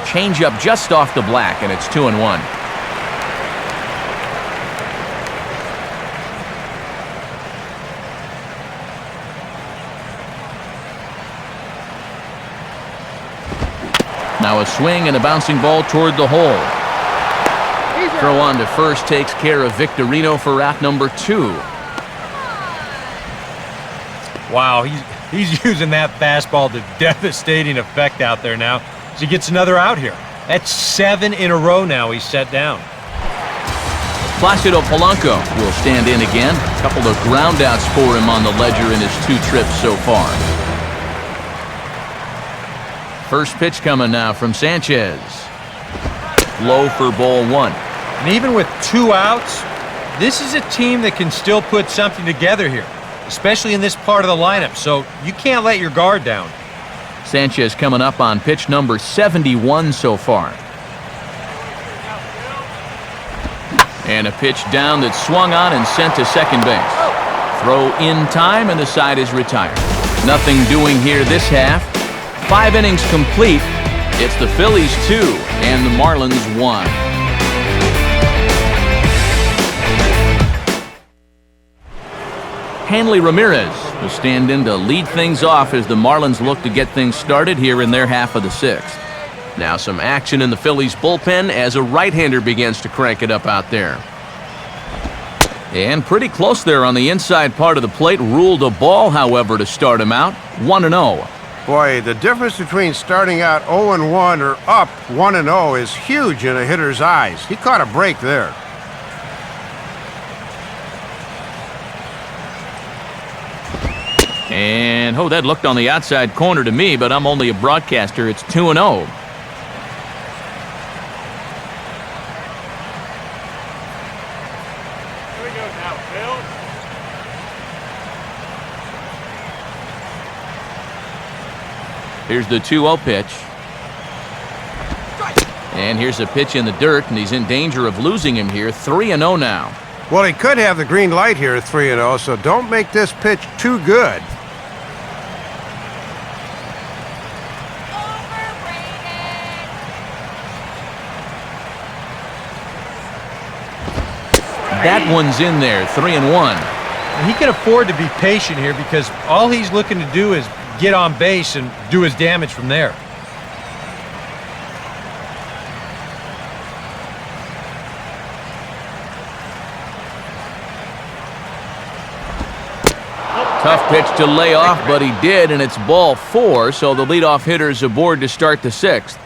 Change up just off the black, and it's 2-1. Now a swing and a bouncing ball toward the hole. Throw on to first takes care of Victorino for out number 2. Wow, he's using that fastball to devastating effect out there now. So he gets another out here. That's 7 in a row now he's set down. Placido Polanco will stand in again. A couple of ground outs for him on the ledger in his 2 trips so far. First pitch coming now from Sanchez. Low for ball 1. And even with 2 outs, this is a team that can still put something together here, especially in this part of the lineup, so you can't let your guard down. Sanchez coming up on pitch number 71 so far. And a pitch down that swung on and sent to second base. Throw in time, and the side is retired. Nothing doing here this half. 5 innings complete. It's the Phillies 2 and the Marlins 1. Hanley Ramirez will stand in to lead things off as the Marlins look to get things started here in their half of the 6th. Now some action in the Phillies bullpen as a right-hander begins to crank it up out there. And pretty close there on the inside part of the plate. Ruled a ball, however, to start him out. 1-0. Boy, the difference between starting out 0-1 or up 1-0 is huge in a hitter's eyes. He caught a break there. And, that looked on the outside corner to me, but I'm only a broadcaster. It's 2-0. Here's the 2-0 pitch. And here's a pitch in the dirt, and he's in danger of losing him here. 3-0 now. Well, he could have the green light here at 3-0, so don't make this pitch too good. That one's in there. 3-1. And he can afford to be patient here because all he's looking to do is get on base and do his damage from there. Tough pitch to lay off, but he did, and it's ball 4, so the leadoff hitter's aboard to start the 6th.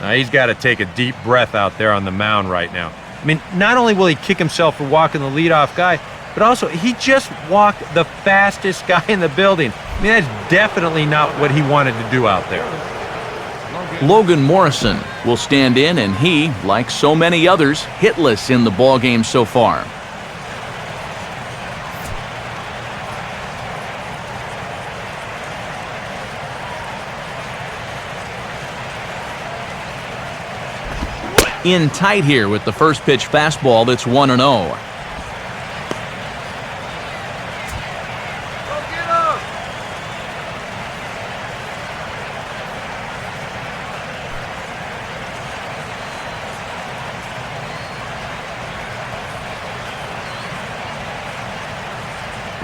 Now he's got to take a deep breath out there on the mound right now. I mean, not only will he kick himself for walking the leadoff guy, but also he just walked the fastest guy in the building. I mean, that's definitely not what he wanted to do out there. Logan Morrison will stand in, and he, like so many others, hitless in the ballgame so far. In tight here with the first pitch fastball that's 1-0.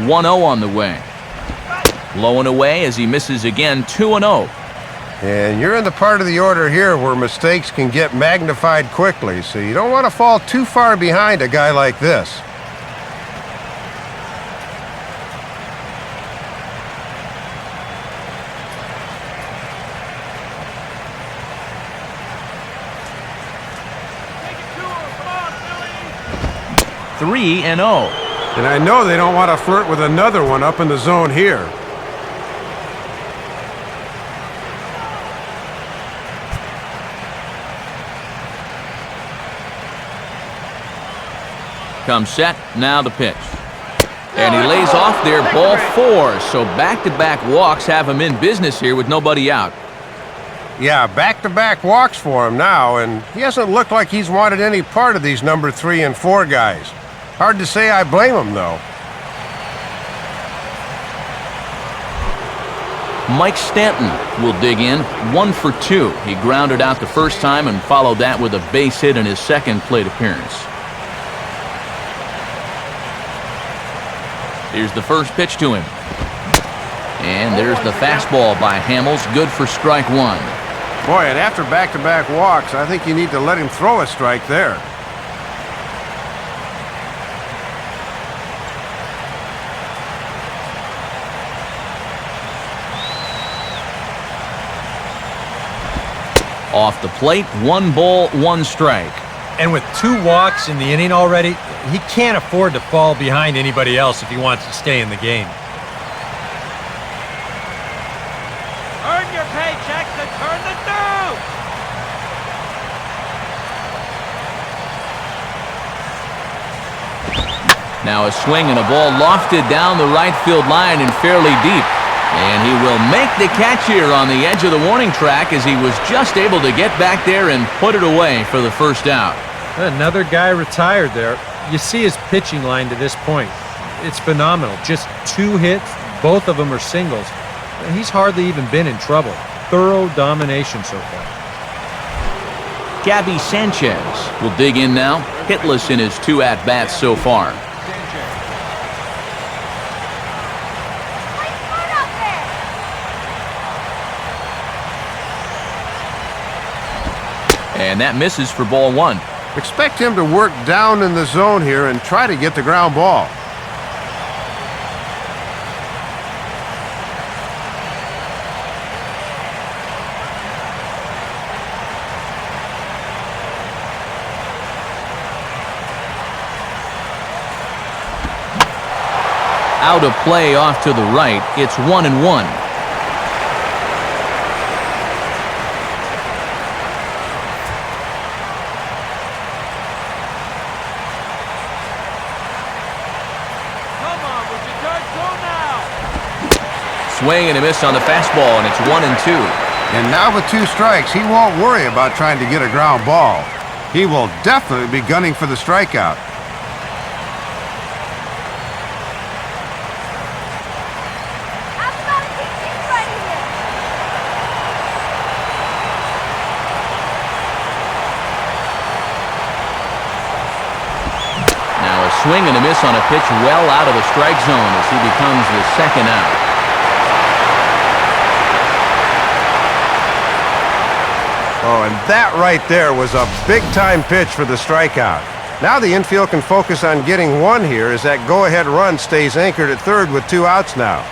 One-0 on the way. Low and away as he misses again, 2-0. And you're in the part of the order here where mistakes can get magnified quickly, so you don't want to fall too far behind a guy like this. Take it to him. Come on, 3-0. And I know they don't want to flirt with another one up in the zone here. Comes set, now the pitch. And he lays off there, ball 4. So back-to-back walks have him in business here with nobody out. Yeah, back-to-back walks for him now, and he hasn't looked like he's wanted any part of these number 3 and 4 guys. Hard to say I blame him, though. Mike Stanton will dig in, 1 for 2. He grounded out the first time and followed that with a base hit in his second plate appearance. Here's the first pitch to him. And there's the fastball by Hamels, good for strike 1. Boy, and after back-to-back walks, I think you need to let him throw a strike there. Off the plate, 1 ball, 1 strike. And with 2 walks in the inning already, he can't afford to fall behind anybody else if he wants to stay in the game. Earn your paychecks and turn the dude. Now a swing and a ball lofted down the right field line and fairly deep. And he will make the catch here on the edge of the warning track as he was just able to get back there and put it away for the first out. Another guy retired there. You see his pitching line to this point. It's phenomenal. Just 2 hits, both of them are singles. He's hardly even been in trouble. Thorough domination so far. Gabby Sanchez will dig in now, hitless in his 2 at-bats so far. And that misses for ball 1. Expect him to work down in the zone here and try to get the ground ball. Out of play off to the right. It's 1-1. Swing and a miss on the fastball, and it's 1-2. And now with 2 strikes, he won't worry about trying to get a ground ball. He will definitely be gunning for the strikeout. Now a swing and a miss on a pitch well out of the strike zone as he becomes the second out. Oh, and that right there was a big-time pitch for the strikeout. Now the infield can focus on getting 1 here as that go-ahead run stays anchored at third with 2 outs now.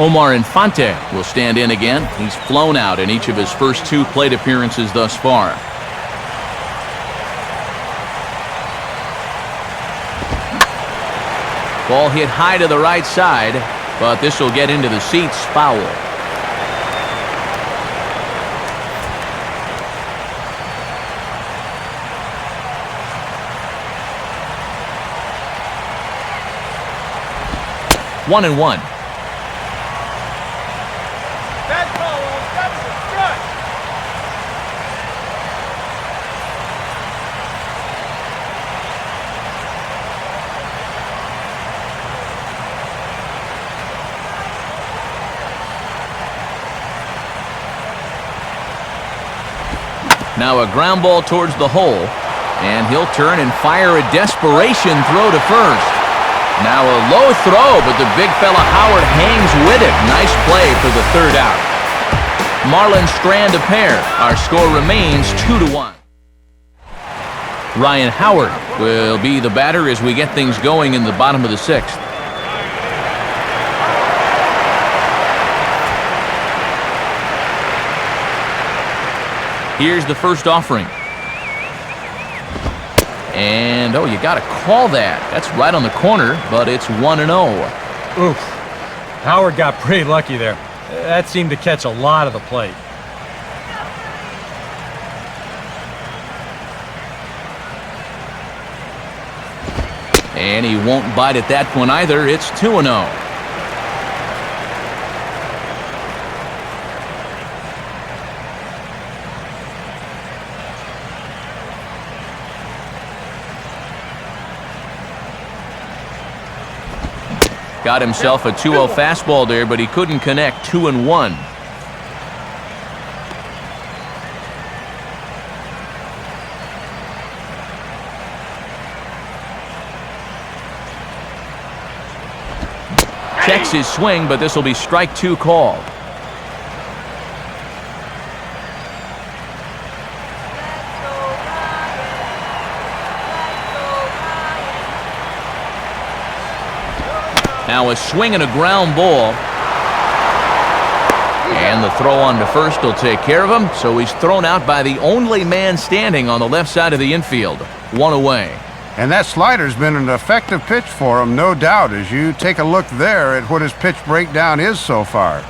Omar Infante will stand in again. He's flown out in each of his first 2 plate appearances thus far. Ball hit high to the right side, but this will get into the seats, foul. One and one. That ball, that was a strike. Now a ground ball towards the hole, and he'll turn and fire a desperation throw to first. Now a low throw, but the big fella Howard hangs with it. Nice play for the 3rd out. Marlins strand a pair. Our score remains 2-1. Ryan Howard will be the batter as we get things going in the bottom of the 6th. Here's the first offering. And, oh, you got to call that. That's right on the corner, but it's 1-0. Oof. Howard got pretty lucky there. That seemed to catch a lot of the plate. And he won't bite at that one either. It's 2-0. Got himself a 2-0 fastball there, but he couldn't connect. 2-1. Checks his swing, but this will be strike 2 called. Now a swing and a ground ball. And the throw on to first will take care of him, so he's thrown out by the only man standing on the left side of the infield. 1 away. And that slider's been an effective pitch for him, no doubt, as you take a look there at what his pitch breakdown is so far.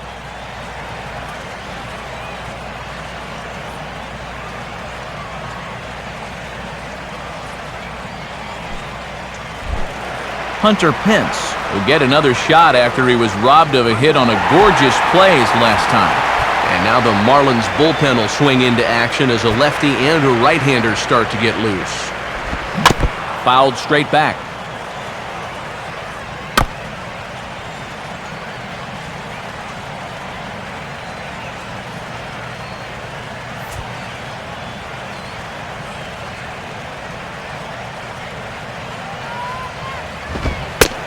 Hunter Pence will get another shot after he was robbed of a hit on a gorgeous play last time. And now the Marlins bullpen will swing into action as a lefty and a right-hander start to get loose. Fouled straight back.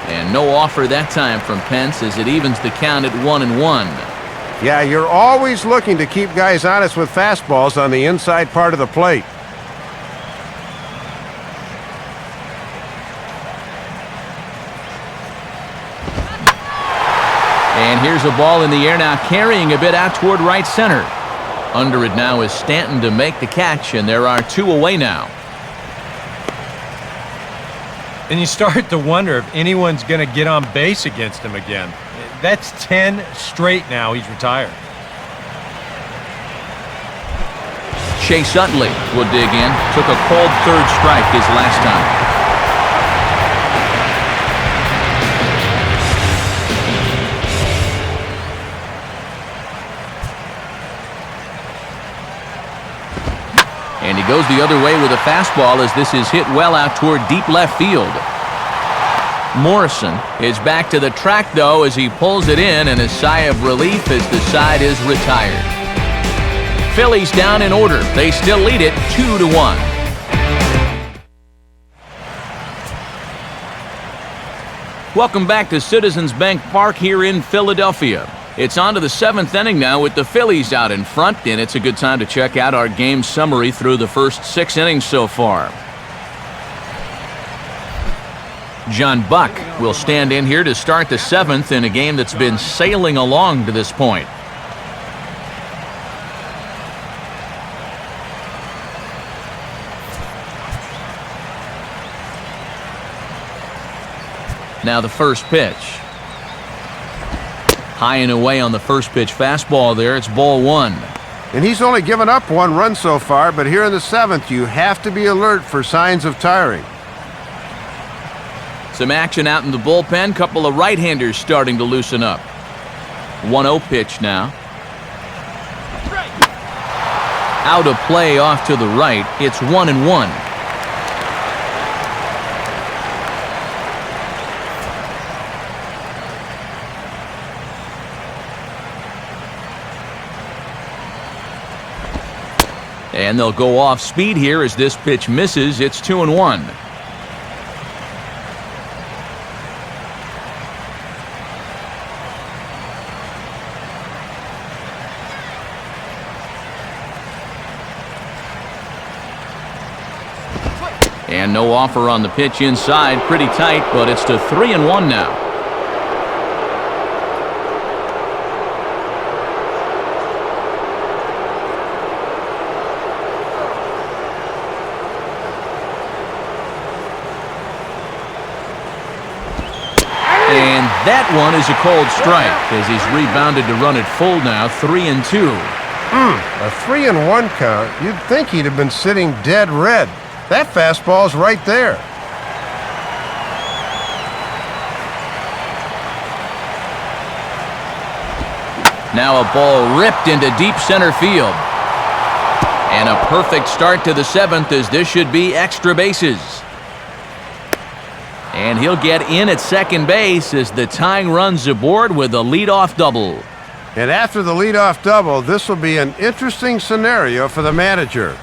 And no offer that time from Pence as it evens the count at 1-1. Yeah, you're always looking to keep guys honest with fastballs on the inside part of the plate. And here's a ball in the air now, carrying a bit out toward right center. Under it now is Stanton to make the catch, and there are 2 away now. And you start to wonder if anyone's going to get on base against him again. That's 10 straight now he's retired. Chase Utley will dig in. Took a called 3rd strike his last time. And he goes the other way with a fastball as this is hit well out toward deep left field. Morrison is back to the track, though, as he pulls it in, and a sigh of relief as the side is retired. Phillies down in order. They still lead it 2-1. Welcome back to Citizens Bank Park here in Philadelphia. It's on to the 7th inning now with the Phillies out in front, and it's a good time to check out our game summary through the first 6 innings so far. John Buck will stand in here to start the 7th in a game that's been sailing along to this point. Now the first pitch. High and away on the first pitch fastball there. It's ball 1. And he's only given up 1 run so far, but here in the 7th, you have to be alert for signs of tiring. Some action out in the bullpen. Couple of right-handers starting to loosen up. 1-0 pitch now. Out of play off to the right. It's 1-1. And they'll go off speed here as this pitch misses. It's 2-1. And no offer on the pitch inside. Pretty tight, but it's to 3-1 now. And that one is a cold strike as he's rebounded to run it full now. 3-2. A 3-1 count. You'd think he'd have been sitting dead red. That fastball's right there. Now a ball ripped into deep center field. And a perfect start to the 7th as this should be extra bases. And he'll get in at second base as the tying run's aboard with a leadoff double. And after the leadoff double, this will be an interesting scenario for the manager.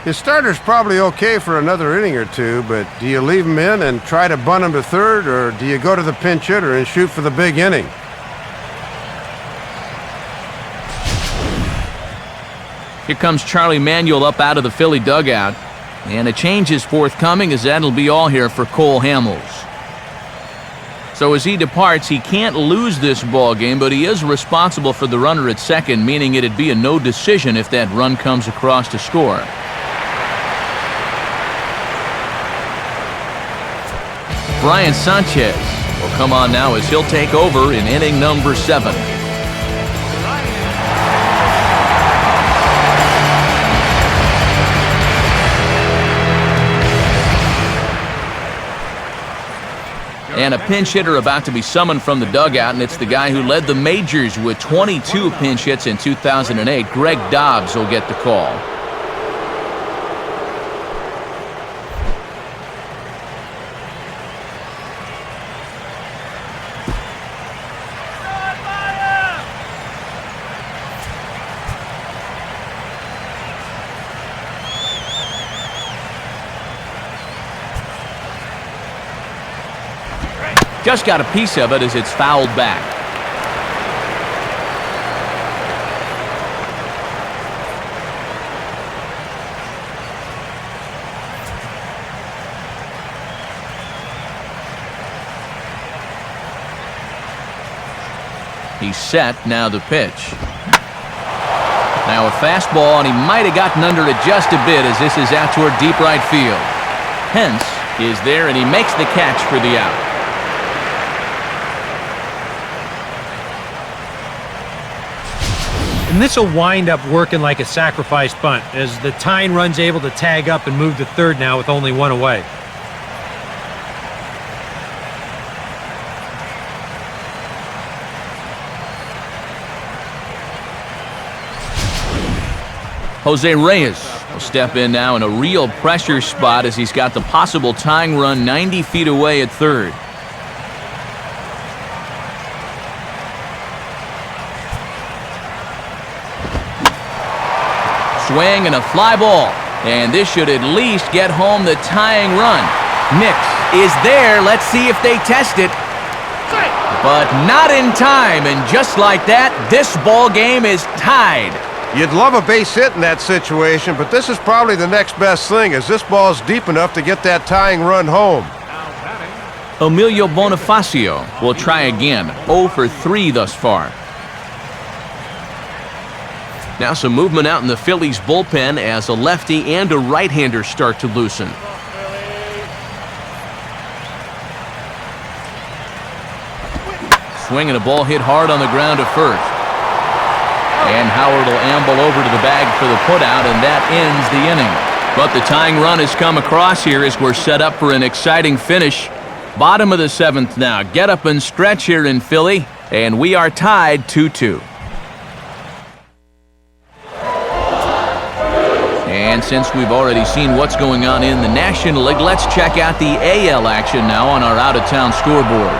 His starter's probably okay for another inning or two, but do you leave him in and try to bunt him to third, or do you go to the pinch hitter and shoot for the big inning? Here comes Charlie Manuel up out of the Philly dugout. And a change is forthcoming as that'll be all here for Cole Hamels. So as he departs, he can't lose this ball game, but he is responsible for the runner at second, meaning it'd be a no decision if that run comes across to score. Brian Sanchez will come on now as he'll take over in inning number 7. And a pinch hitter about to be summoned from the dugout, and it's the guy who led the majors with 22 pinch hits in 2008. Greg Dobbs will get the call. Just got a piece of it as it's fouled back. He's set, now the pitch. Now a fastball, and he might have gotten under it just a bit as this is out toward deep right field. Hence is there, and he makes the catch for the out. And this will wind up working like a sacrifice bunt as the tying run's able to tag up and move to third now with only 1 away. Jose Reyes will step in now in a real pressure spot as he's got the possible tying run 90 feet away at third. Swing and a fly ball, and this should at least get home the tying run. Nix is there. Let's see if they test it. But not in time, and just like that, this ball game is tied. You'd love a base hit in that situation, but this is probably the next best thing, as this ball's deep enough to get that tying run home. Now batting, Emilio Bonifacio will try again. 0 for 3 thus far. Now some movement out in the Phillies bullpen as a lefty and a right-hander start to loosen. Swinging a ball hit hard on the ground to first. And Howard will amble over to the bag for the putout, and that ends the inning. But the tying run has come across here as we're set up for an exciting finish. Bottom of the 7th now. Get up and stretch here in Philly, and we are tied 2-2. And since we've already seen what's going on in the National League, let's check out the AL action now on our out-of-town scoreboard.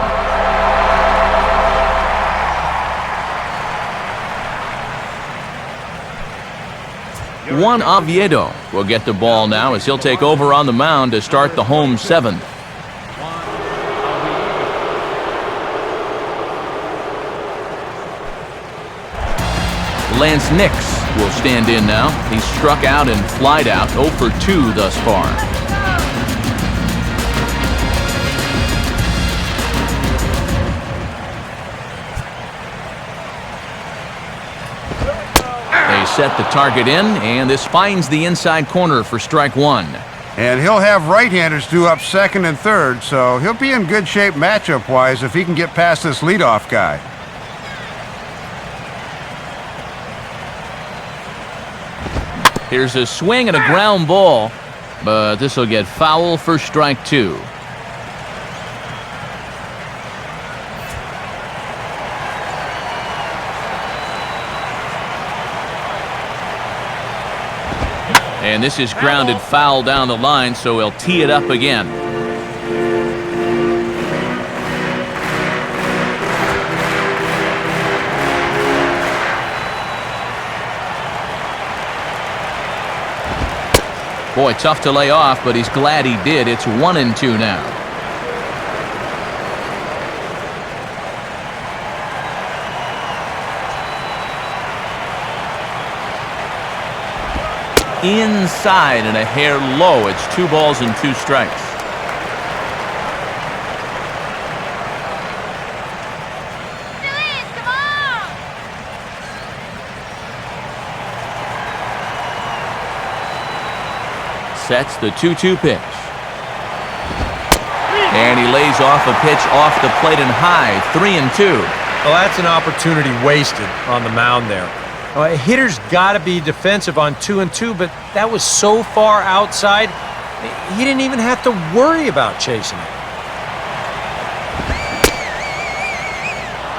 Juan Oviedo will get the ball now as he'll take over on the mound to start the home 7th. Lance Nix will stand in now. He's struck out and flied out, 0 for 2 thus far. They set the target in, and this finds the inside corner for strike 1. And he'll have right-handers due up 2nd and 3rd, so he'll be in good shape matchup-wise if he can get past this leadoff guy. Here's a swing and a ground ball, but this will get foul for strike 2. And this is grounded foul down the line, so he'll tee it up again. Boy, tough to lay off, but he's glad he did. It's 1-2 now. Inside and a hair low. It's 2 balls and 2 strikes. Sets the 2-2 pitch. And he lays off a pitch off the plate and high. 3-2. Well, that's an opportunity wasted on the mound there. A hitter's got to be defensive on 2-2, but that was so far outside, he didn't even have to worry about chasing it.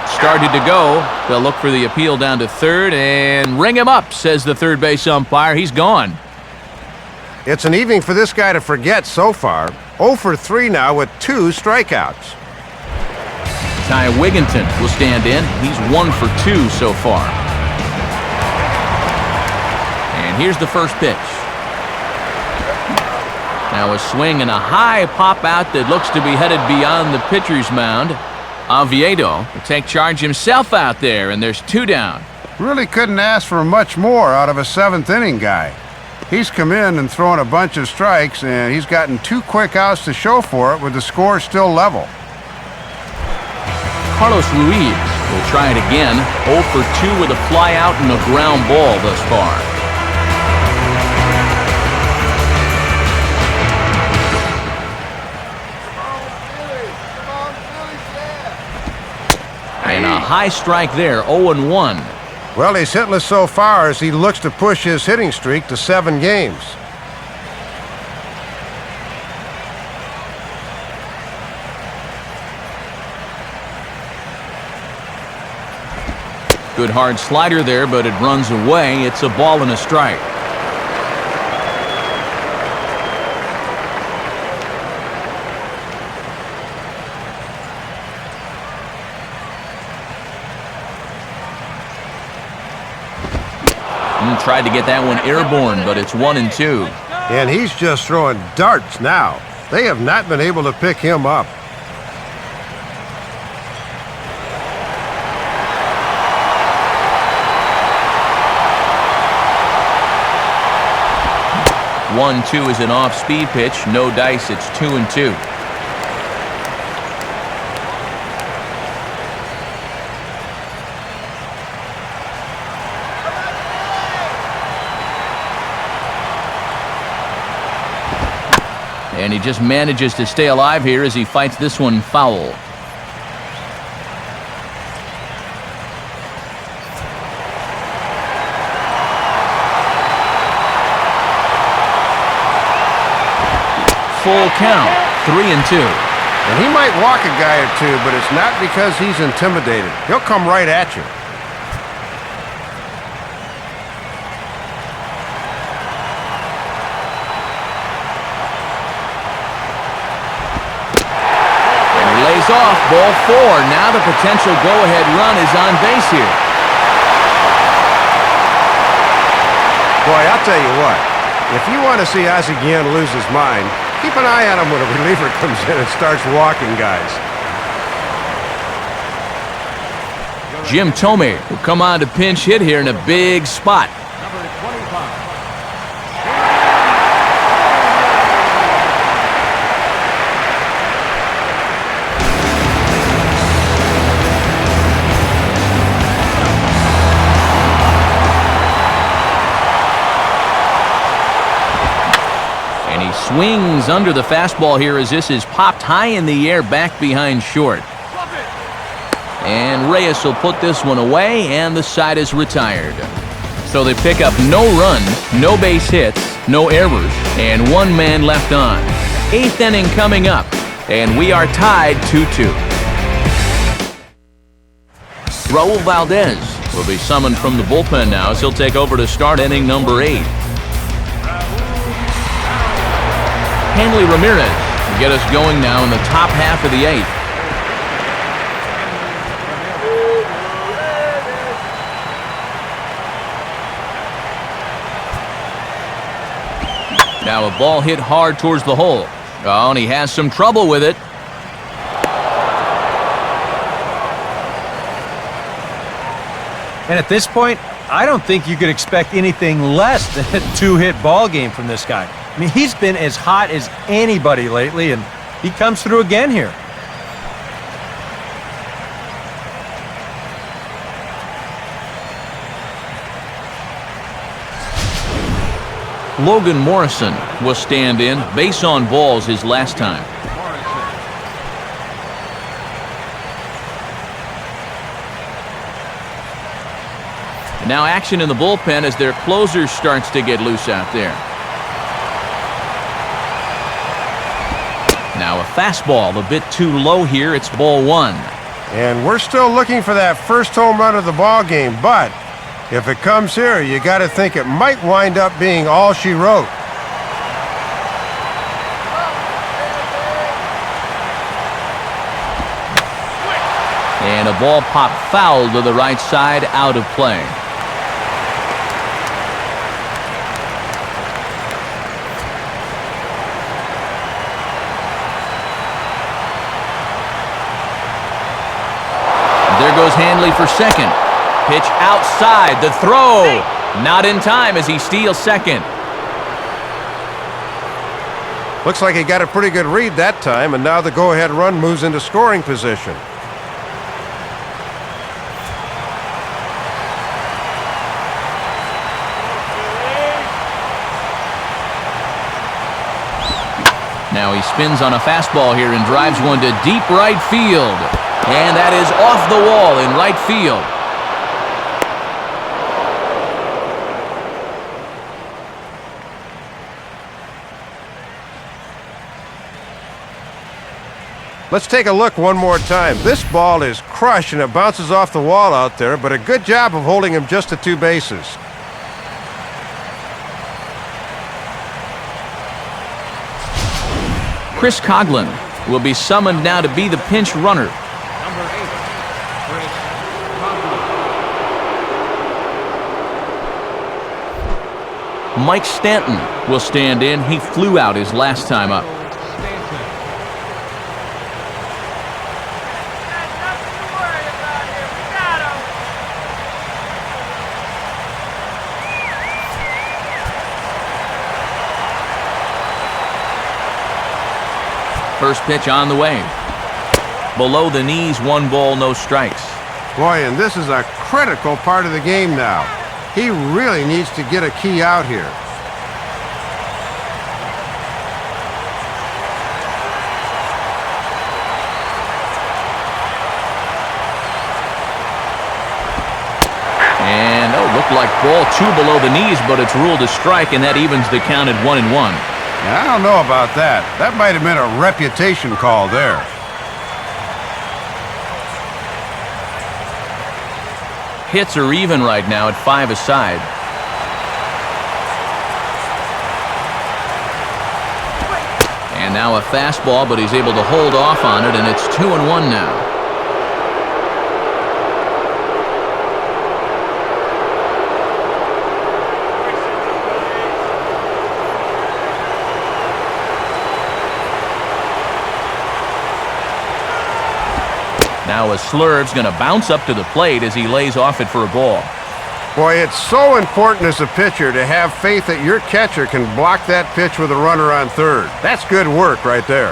Started to go. They'll look for the appeal down to 3rd and ring him up, says the third base umpire. He's gone. It's an evening for this guy to forget so far. 0 for 3 now with 2 strikeouts. Ty Wigginton will stand in. He's 1 for 2 so far. And here's the first pitch. Now a swing and a high pop out that looks to be headed beyond the pitcher's mound. Oviedo will take charge himself out there, and there's 2 down. Really couldn't ask for much more out of a 7th inning guy. He's come in and thrown a bunch of strikes, and he's gotten 2 quick outs to show for it with the score still level. Carlos Ruiz will try it again. 0 for 2 with a fly out and a ground ball thus far. And a high strike there, 0-1. Well, he's hitless so far as he looks to push his hitting streak to 7 games. Good hard slider there, but it runs away. It's a ball and a strike. Tried to get that one airborne, but it's 1-2. And he's just throwing darts now. They have not been able to pick him up. One, 2 is an off-speed pitch. No dice. It's 2-2. And he just manages to stay alive here as he fights this one foul. Full count, 3-2. And he might walk a guy or two, but it's not because he's intimidated. He'll come right at you. And he lays off, ball 4. Now the potential go-ahead run is on base here. Boy, I'll tell you what. If you want to see Ozzie Guillen lose his mind, keep an eye on him when a reliever comes in and starts walking guys. Jim Thome will come on to pinch hit here in a big spot. Number 25. And he swings under the fastball here as this is popped high in the air back behind short. And Reyes will put this one away, and the side is retired. So they pick up no runs, no base hits, no errors, and one man left on. 8th inning coming up, and we are tied 2-2. Raul Valdez will be summoned from the bullpen now as he'll take over to start inning number 8. Hanley Ramirez will get us going now in the top half of the 8th. Now a ball hit hard towards the hole. Oh, and he has some trouble with it. And at this point, I don't think you could expect anything less than a 2-hit ball game from this guy. I mean, he's been as hot as anybody lately, and he comes through again here. Logan Morrison will stand in. Base on balls his last time. Now action in the bullpen as their closer starts to get loose out there. Now a fastball a bit too low here. It's ball 1. And we're still looking for that first home run of the ball game, but if it comes here, you got to think it might wind up being all she wrote. And a ball popped foul to the right side, out of play. There goes Hanley for second. Pitch outside, the throw. Not in time as he steals second. Looks like he got a pretty good read that time, and now the go-ahead run moves into scoring position. Now he spins on a fastball here and drives one to deep right field. And that is off the wall in right field. Let's take a look one more time. This ball is crushed and it bounces off the wall out there, but a good job of holding him just to 2 bases. Chris Coghlan will be summoned now to be the pinch runner. Number 8, Chris Coghlan. Mike Stanton will stand in. He flew out his last time up. Stanton. Got nothing to worry about here. We got him. First pitch on the way. Below the knees, 1 ball, no strikes. Boy, and this is a critical part of the game now. He really needs to get a key out here. looked like ball 2 below the knees, but it's ruled a strike, and that evens the count at 1-1. I don't know about that. That might have been a reputation call there. Hits are even right now at 5 aside. And now a fastball, but he's able to hold off on it, and it's 2-1 now. Now a slurve's going to bounce up to the plate as he lays off it for a ball. Boy, it's so important as a pitcher to have faith that your catcher can block that pitch with a runner on third. That's good work right there.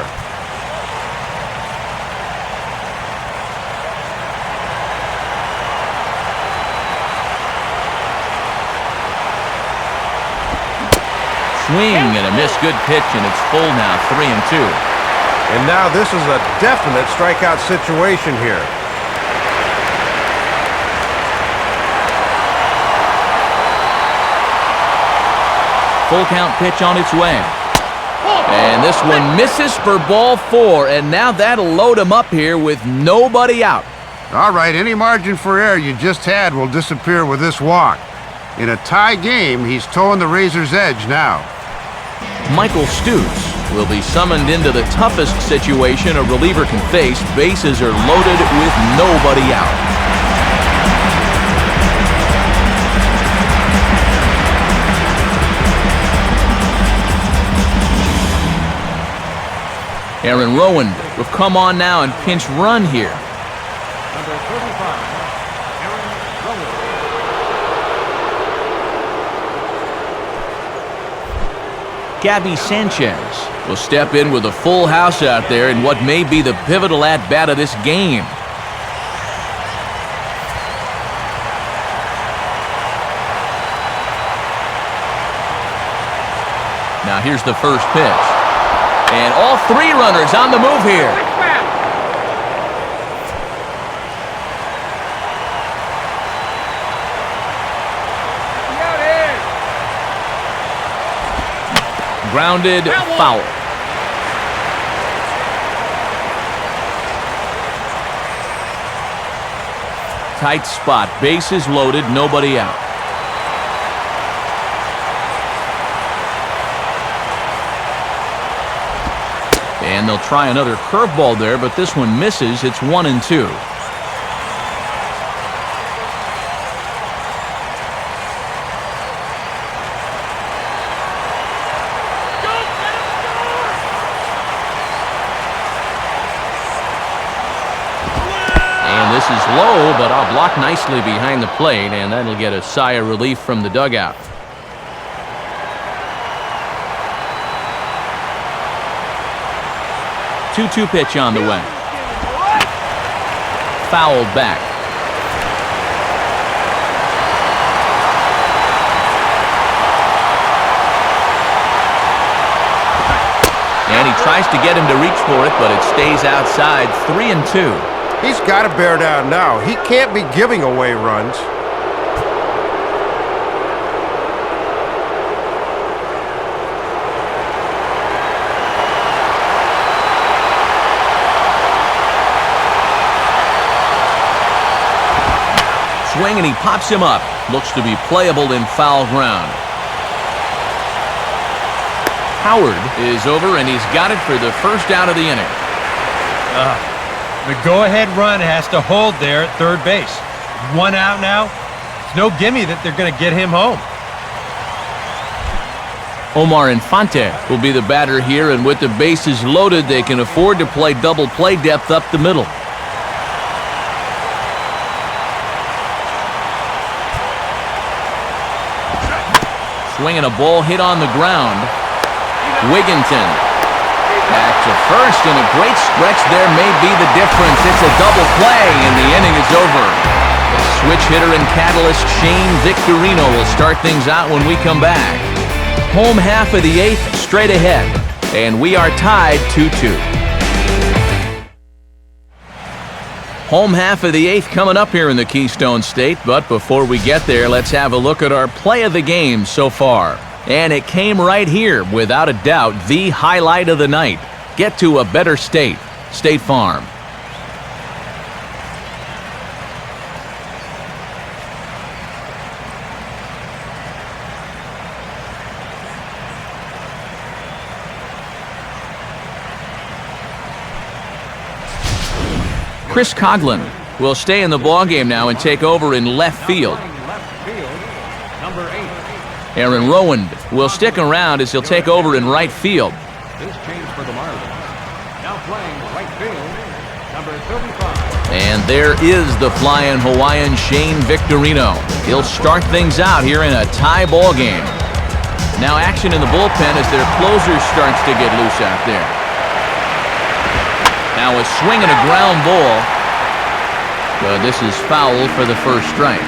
Swing and a miss. Good pitch, and it's full now, 3-2. And now this is a definite strikeout situation here. Full count pitch on its way. And this one misses for ball 4, and now that'll load him up here with nobody out. All right, any margin for error you just had will disappear with this walk. In a tie game, he's towing the razor's edge now. Michael Stutes will be summoned into the toughest situation a reliever can face. Bases are loaded with nobody out. Aaron Rowan will come on now and pinch run here. Number 35, Aaron Rowan. Gabby Sanchez will step in with a full house out there in what may be the pivotal at-bat of this game. Now here's the first pitch. And all 3 runners on the move here. Grounded, foul. Tight spot, bases loaded, nobody out. And they'll try another curveball there, but this one misses. It's 1-2. And this is low, but I'll block nicely behind the plate, and that'll get a sigh of relief from the dugout. Two-two pitch on the way. Fouled back. And he tries to get him to reach for it, but it stays outside. 3-2. He's got to bear down now. He can't be giving away runs. Swing, and he pops him up. Looks to be playable in foul ground. Howard is over, and he's got it for the first out of the inning. The go-ahead run has to hold there at third base. 1 out now. It's no gimme that they're going to get him home. Omar Infante will be the batter here, and with the bases loaded, they can afford to play double play depth up the middle. Swinging a ball hit on the ground. Wigginton back to first, and a great stretch there may be the difference. It's a double play, and the inning is over. The switch hitter and catalyst Shane Victorino will start things out when we come back. Home half of the 8th straight ahead, and we are tied 2-2. Home half of the 8th coming up here in the Keystone State, but before we get there, let's have a look at our play of the game so far. And it came right here, without a doubt, the highlight of the night. Get to a better state. State Farm. Chris Coughlin will stay in the ballgame now and take over in left field. Left field, number 8. Aaron Rowand will stick around as he'll take over in right field. This change for the Marlins. Now playing right field, number 35. And there is the flying Hawaiian Shane Victorino. He'll start things out here in a tie ball game. Now action in the bullpen as their closer starts to get loose out there. Now a swing and a ground ball. This is foul for the first strike.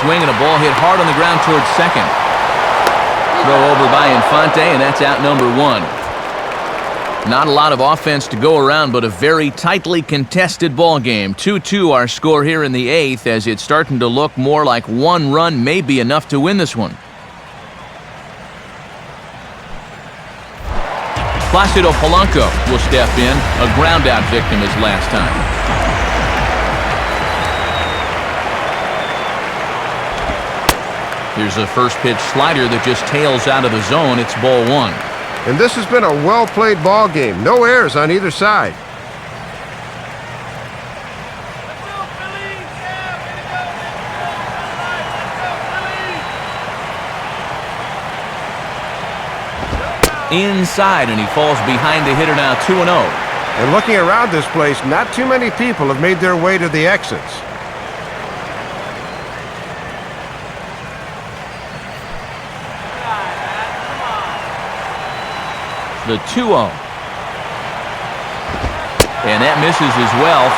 Swing and a ball hit hard on the ground towards second. Throw over by Infante, and that's out number 1. Not a lot of offense to go around, but a very tightly contested ball game. 2-2 our score here in the 8th, as it's starting to look more like one run may be enough to win this one. Placido Polanco will step in, a ground-out victim as last time. Here's a first pitch slider that just tails out of the zone. It's ball 1. And this has been a well-played ball game. No errors on either side. Let's go, Phillies! Yeah, way to go, let's go, Phillies! Inside, and he falls behind the hitter now 2-0. And looking around this place, not too many people have made their way to the exits. The 2-0. And that misses as well,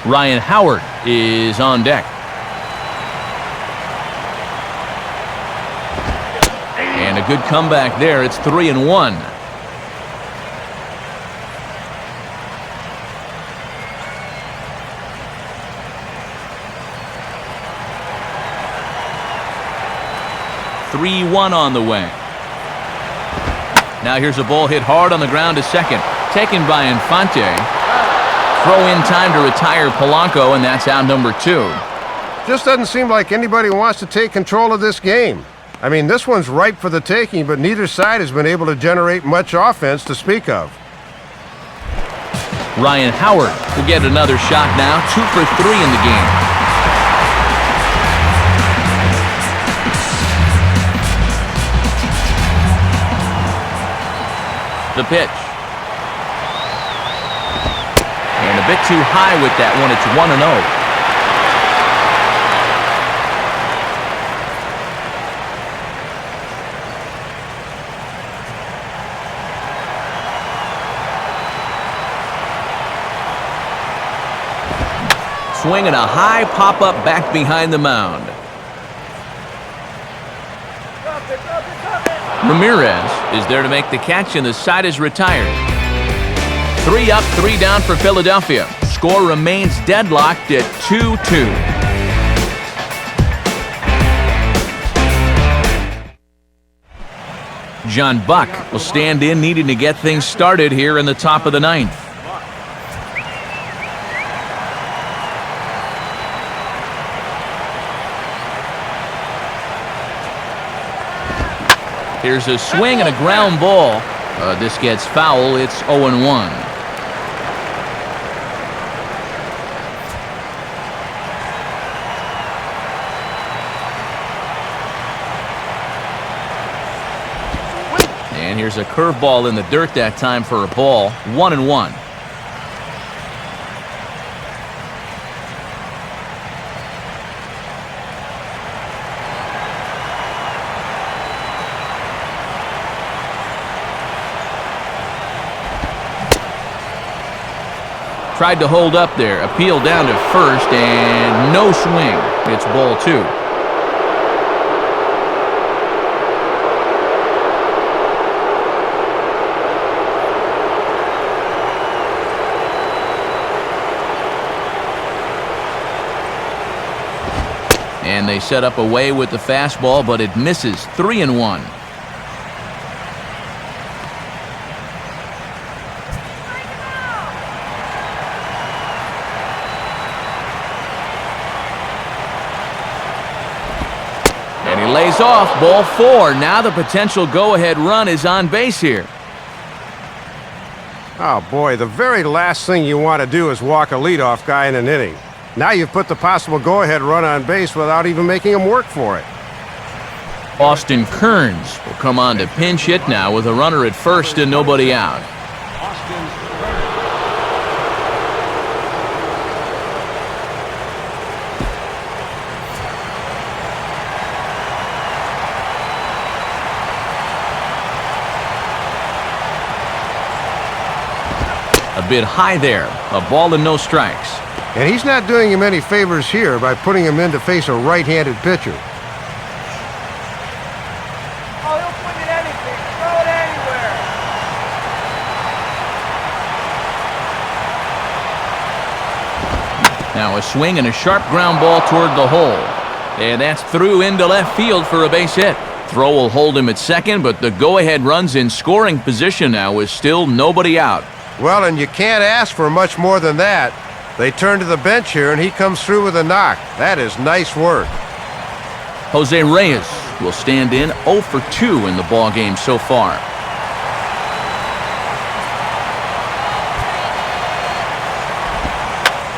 3-0. Ryan Howard is on deck. And a good comeback there. It's 3-1. On the way. Now here's a ball hit hard on the ground to second. Taken by Infante. Throw in time to retire Polanco, and that's out number 2. Just doesn't seem like anybody wants to take control of this game. I mean, this one's ripe for the taking, but neither side has been able to generate much offense to speak of. Ryan Howard will get another shot now. 2 for 3 in the game. The pitch. And a bit too high with that one. It's 1-0. Swinging a high pop-up back behind the mound. Ramirez is there to make the catch, and the side is retired. 3 up, 3 down for Philadelphia. Score remains deadlocked at 2-2. John Buck will stand in, needing to get things started here in the top of the 9th. Here's a swing and a ground ball. This gets foul. It's 0-1. And here's a curveball in the dirt that time for a ball. 1-1. Tried to hold up there. Appeal down to first, and no swing. It's ball 2. And they set up away with the fastball, but it misses. 3-1. And he lays off. Ball 4. Now the potential go-ahead run is on base here. Oh, boy, the very last thing you want to do is walk a leadoff guy in an inning. Now you've put the possible go-ahead run on base without even making him work for it. Austin Kearns will come on to pinch hit now with a runner at first and nobody out. A bit high there. A ball and no strikes. And he's not doing him any favors here by putting him in to face a right-handed pitcher. Oh, he'll swing at anything. Throw it anywhere. Now a swing and a sharp ground ball toward the hole. And that's through into left field for a base hit. Throw will hold him at second, but the go-ahead run's in scoring position now with still nobody out. Well, and you can't ask for much more than that. They turn to the bench here, and he comes through with a knock. That is nice work. Jose Reyes will stand in 0 for 2 in the ballgame so far.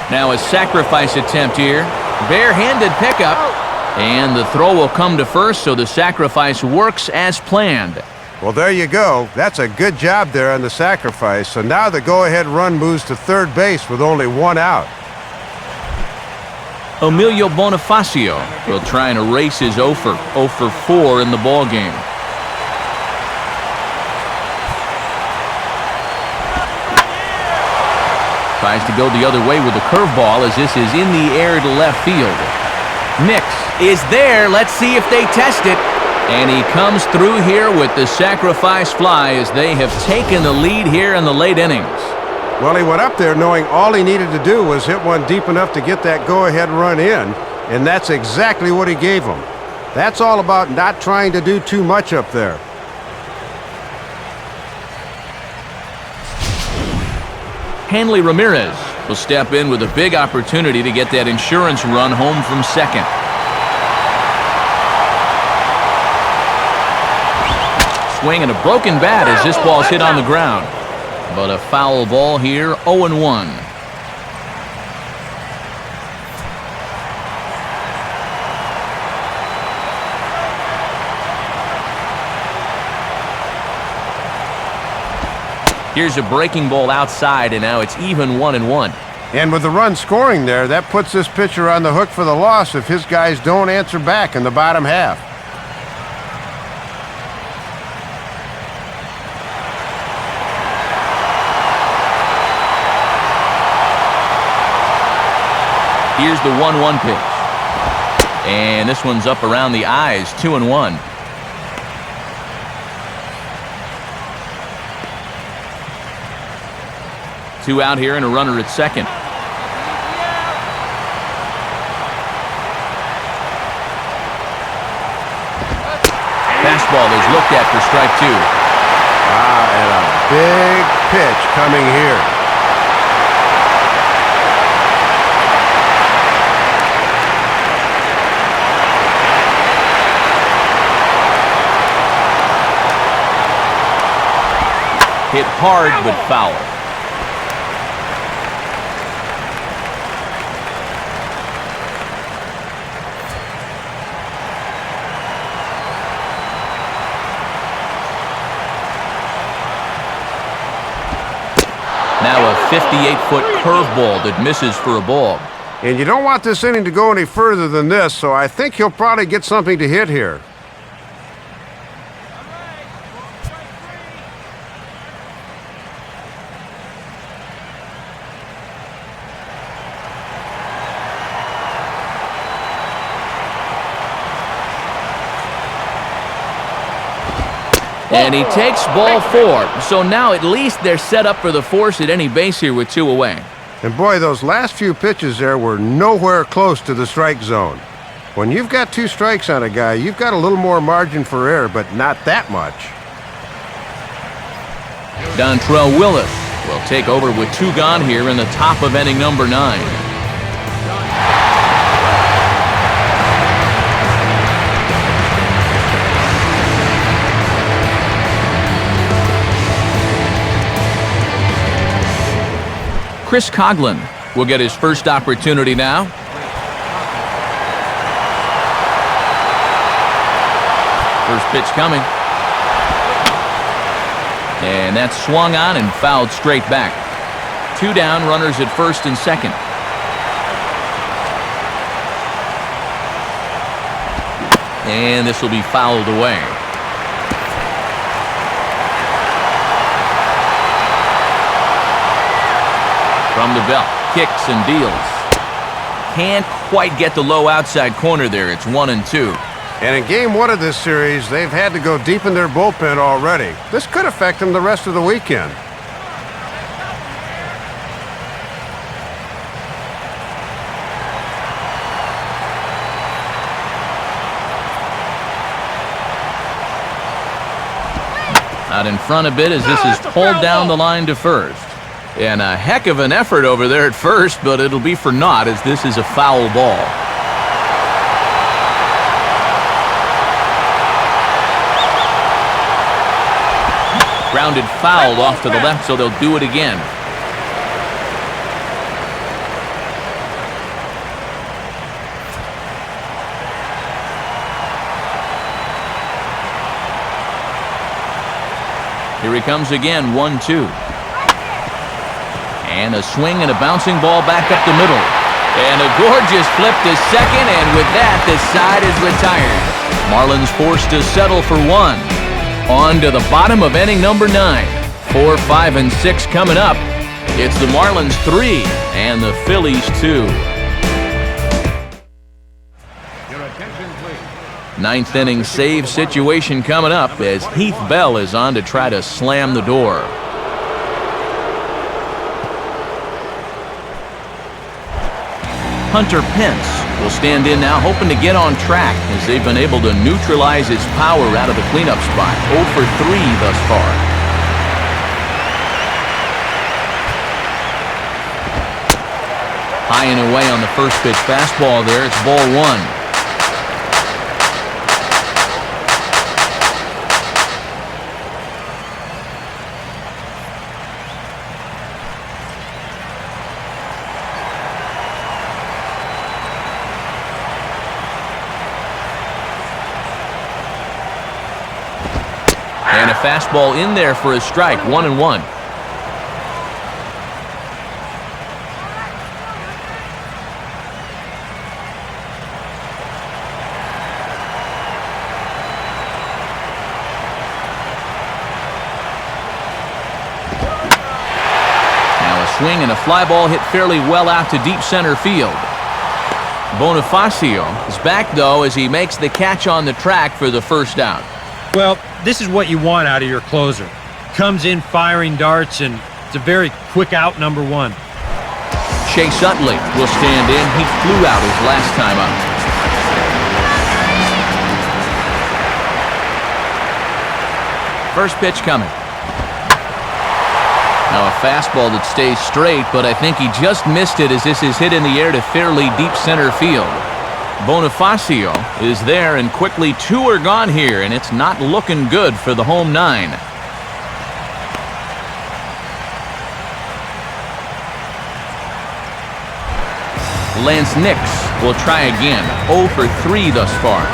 Now a sacrifice attempt here. Bare-handed pickup. And the throw will come to first, so the sacrifice works as planned. Well, there you go. That's a good job there on the sacrifice. So now the go-ahead run moves to third base with only 1 out. Emilio Bonifacio will try and erase his 0 for 4 in the ballgame. Tries to go the other way with the curveball as this is in the air to left field. Nix is there. Let's see if they test it. And he comes through here with the sacrifice fly as they have taken the lead here in the late innings. Well, he went up there knowing all he needed to do was hit one deep enough to get that go-ahead run in, and that's exactly what he gave him. That's all about not trying to do too much up there. Hanley Ramirez will step in with a big opportunity to get that insurance run home from second. Swing and a broken bat as this ball's hit on the ground. But a foul ball here, 0-1. Here's a breaking ball outside, and now it's even 1-1. And with the run scoring there, that puts this pitcher on the hook for the loss if his guys don't answer back in the bottom half. Here's the 1-1 pitch. And this one's up around the eyes, 2-1. Two out here and a runner at second. Fastball is looked at for strike 2. And a big pitch coming here. Hit hard but foul. Now a 58-foot curveball that misses for a ball. And you don't want this inning to go any further than this, so I think he'll probably get something to hit here. And he takes ball 4. So now at least they're set up for the force at any base here with 2 away. And boy, those last few pitches there were nowhere close to the strike zone. When you've got 2 strikes on a guy, you've got a little more margin for error, but not that much. Dontrell Willis will take over with 2 gone here in the top of inning number 9. Chris Coughlin will get his first opportunity now. First pitch coming. And that's swung on and fouled straight back. 2 down, runners at first and second. And this will be fouled away. From the belt, kicks and deals. Can't quite get the low outside corner there. It's 1-2. And in game 1 of this series, they've had to go deep in their bullpen already. This could affect them the rest of the weekend. Out in front a bit as this is pulled down the line to first. And a heck of an effort over there at first, but it'll be for naught as this is a foul ball. Grounded foul off to the left, so they'll do it again. Here he comes again, 1-2. And a swing and a bouncing ball back up the middle. And a gorgeous flip to second, and with that, the side is retired. Marlins forced to settle for 1. On to the bottom of inning number 9. 4, 5, and 6 coming up. It's the Marlins 3 and the Phillies 2. Your attention, please. 9th inning save situation coming up as Heath Bell is on to try to slam the door. Hunter Pence will stand in now, hoping to get on track as they've been able to neutralize his power out of the cleanup spot. 0 for 3 thus far. High and away on the first pitch fastball there. It's ball 1. And a fastball in there for a strike, 1-1. Now a swing and a fly ball hit fairly well out to deep center field. Bonifacio is back, though, as he makes the catch on the track for the first out. Well, this is what you want out of your closer. Comes in firing darts, and it's a very quick out, number 1. Chase Utley will stand in. He flew out his last time up. First pitch coming. Now a fastball that stays straight, but I think he just missed it as this is hit in the air to fairly deep center field. Bonifacio is there, and quickly 2 are gone here, and it's not looking good for the home 9. Lance Nix will try again. 0 for 3 thus far.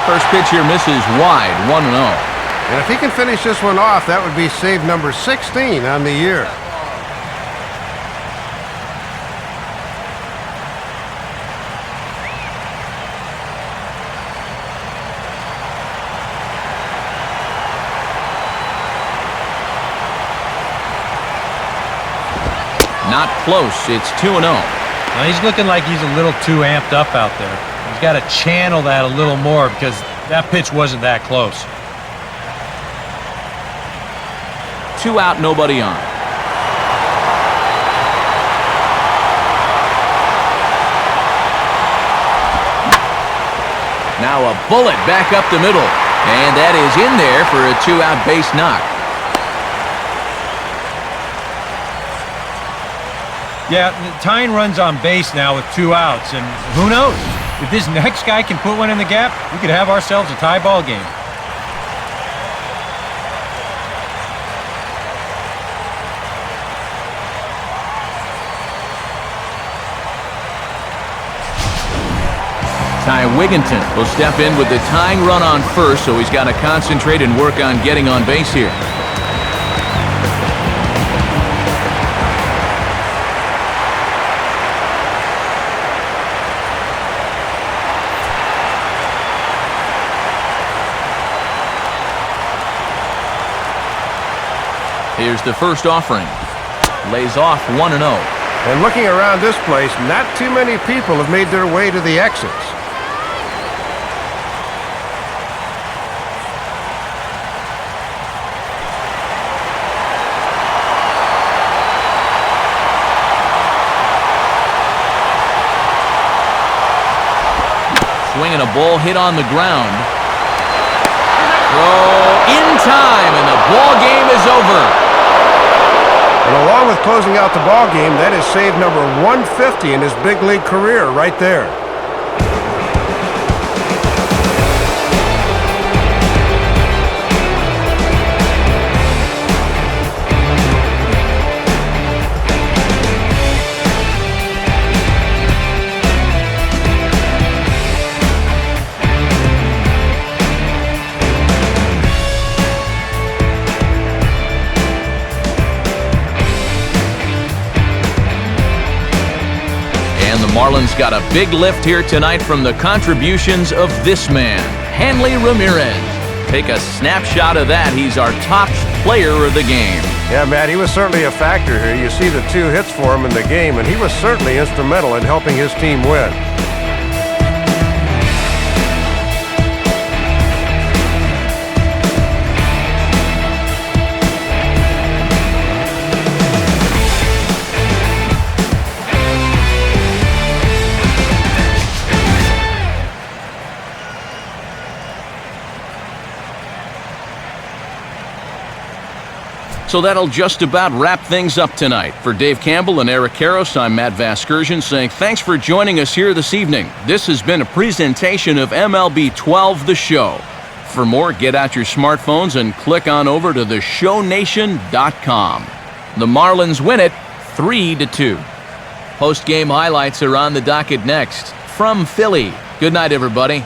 First pitch here misses wide, 1-0. And if he can finish this one off, that would be save number 16 on the year. Not close. It's 2-0. Now, he's looking like he's a little too amped up out there. He's got to channel that a little more because that pitch wasn't that close. 2 out, nobody on. Now a bullet back up the middle. And that is in there for a 2-out base knock. Yeah, tying runs on base now with 2 outs, and who knows? If this next guy can put one in the gap, we could have ourselves a tie ball game. Ty Wigginton will step in with the tying run on first, so he's got to concentrate and work on getting on base here. Here's the first offering. Lays off 1-0. And looking around this place, not too many people have made their way to the exits. Swinging a ball hit on the ground. Throw in time, and the ball game is over. And along with closing out the ball game, that is save number 150 in his big league career right there. Marlins got a big lift here tonight from the contributions of this man, Hanley Ramirez. Take a snapshot of that. He's our top player of the game. Yeah, Matt, he was certainly a factor here. You see the 2 hits for him in the game, and he was certainly instrumental in helping his team win. So that'll just about wrap things up tonight. For Dave Campbell and Eric Karros, I'm Matt Vasgersian saying thanks for joining us here this evening. This has been a presentation of MLB 12 The Show. For more, get out your smartphones and click on over to theshownation.com. The Marlins win it 3-2. Post-game highlights are on the docket next. From Philly, good night, everybody.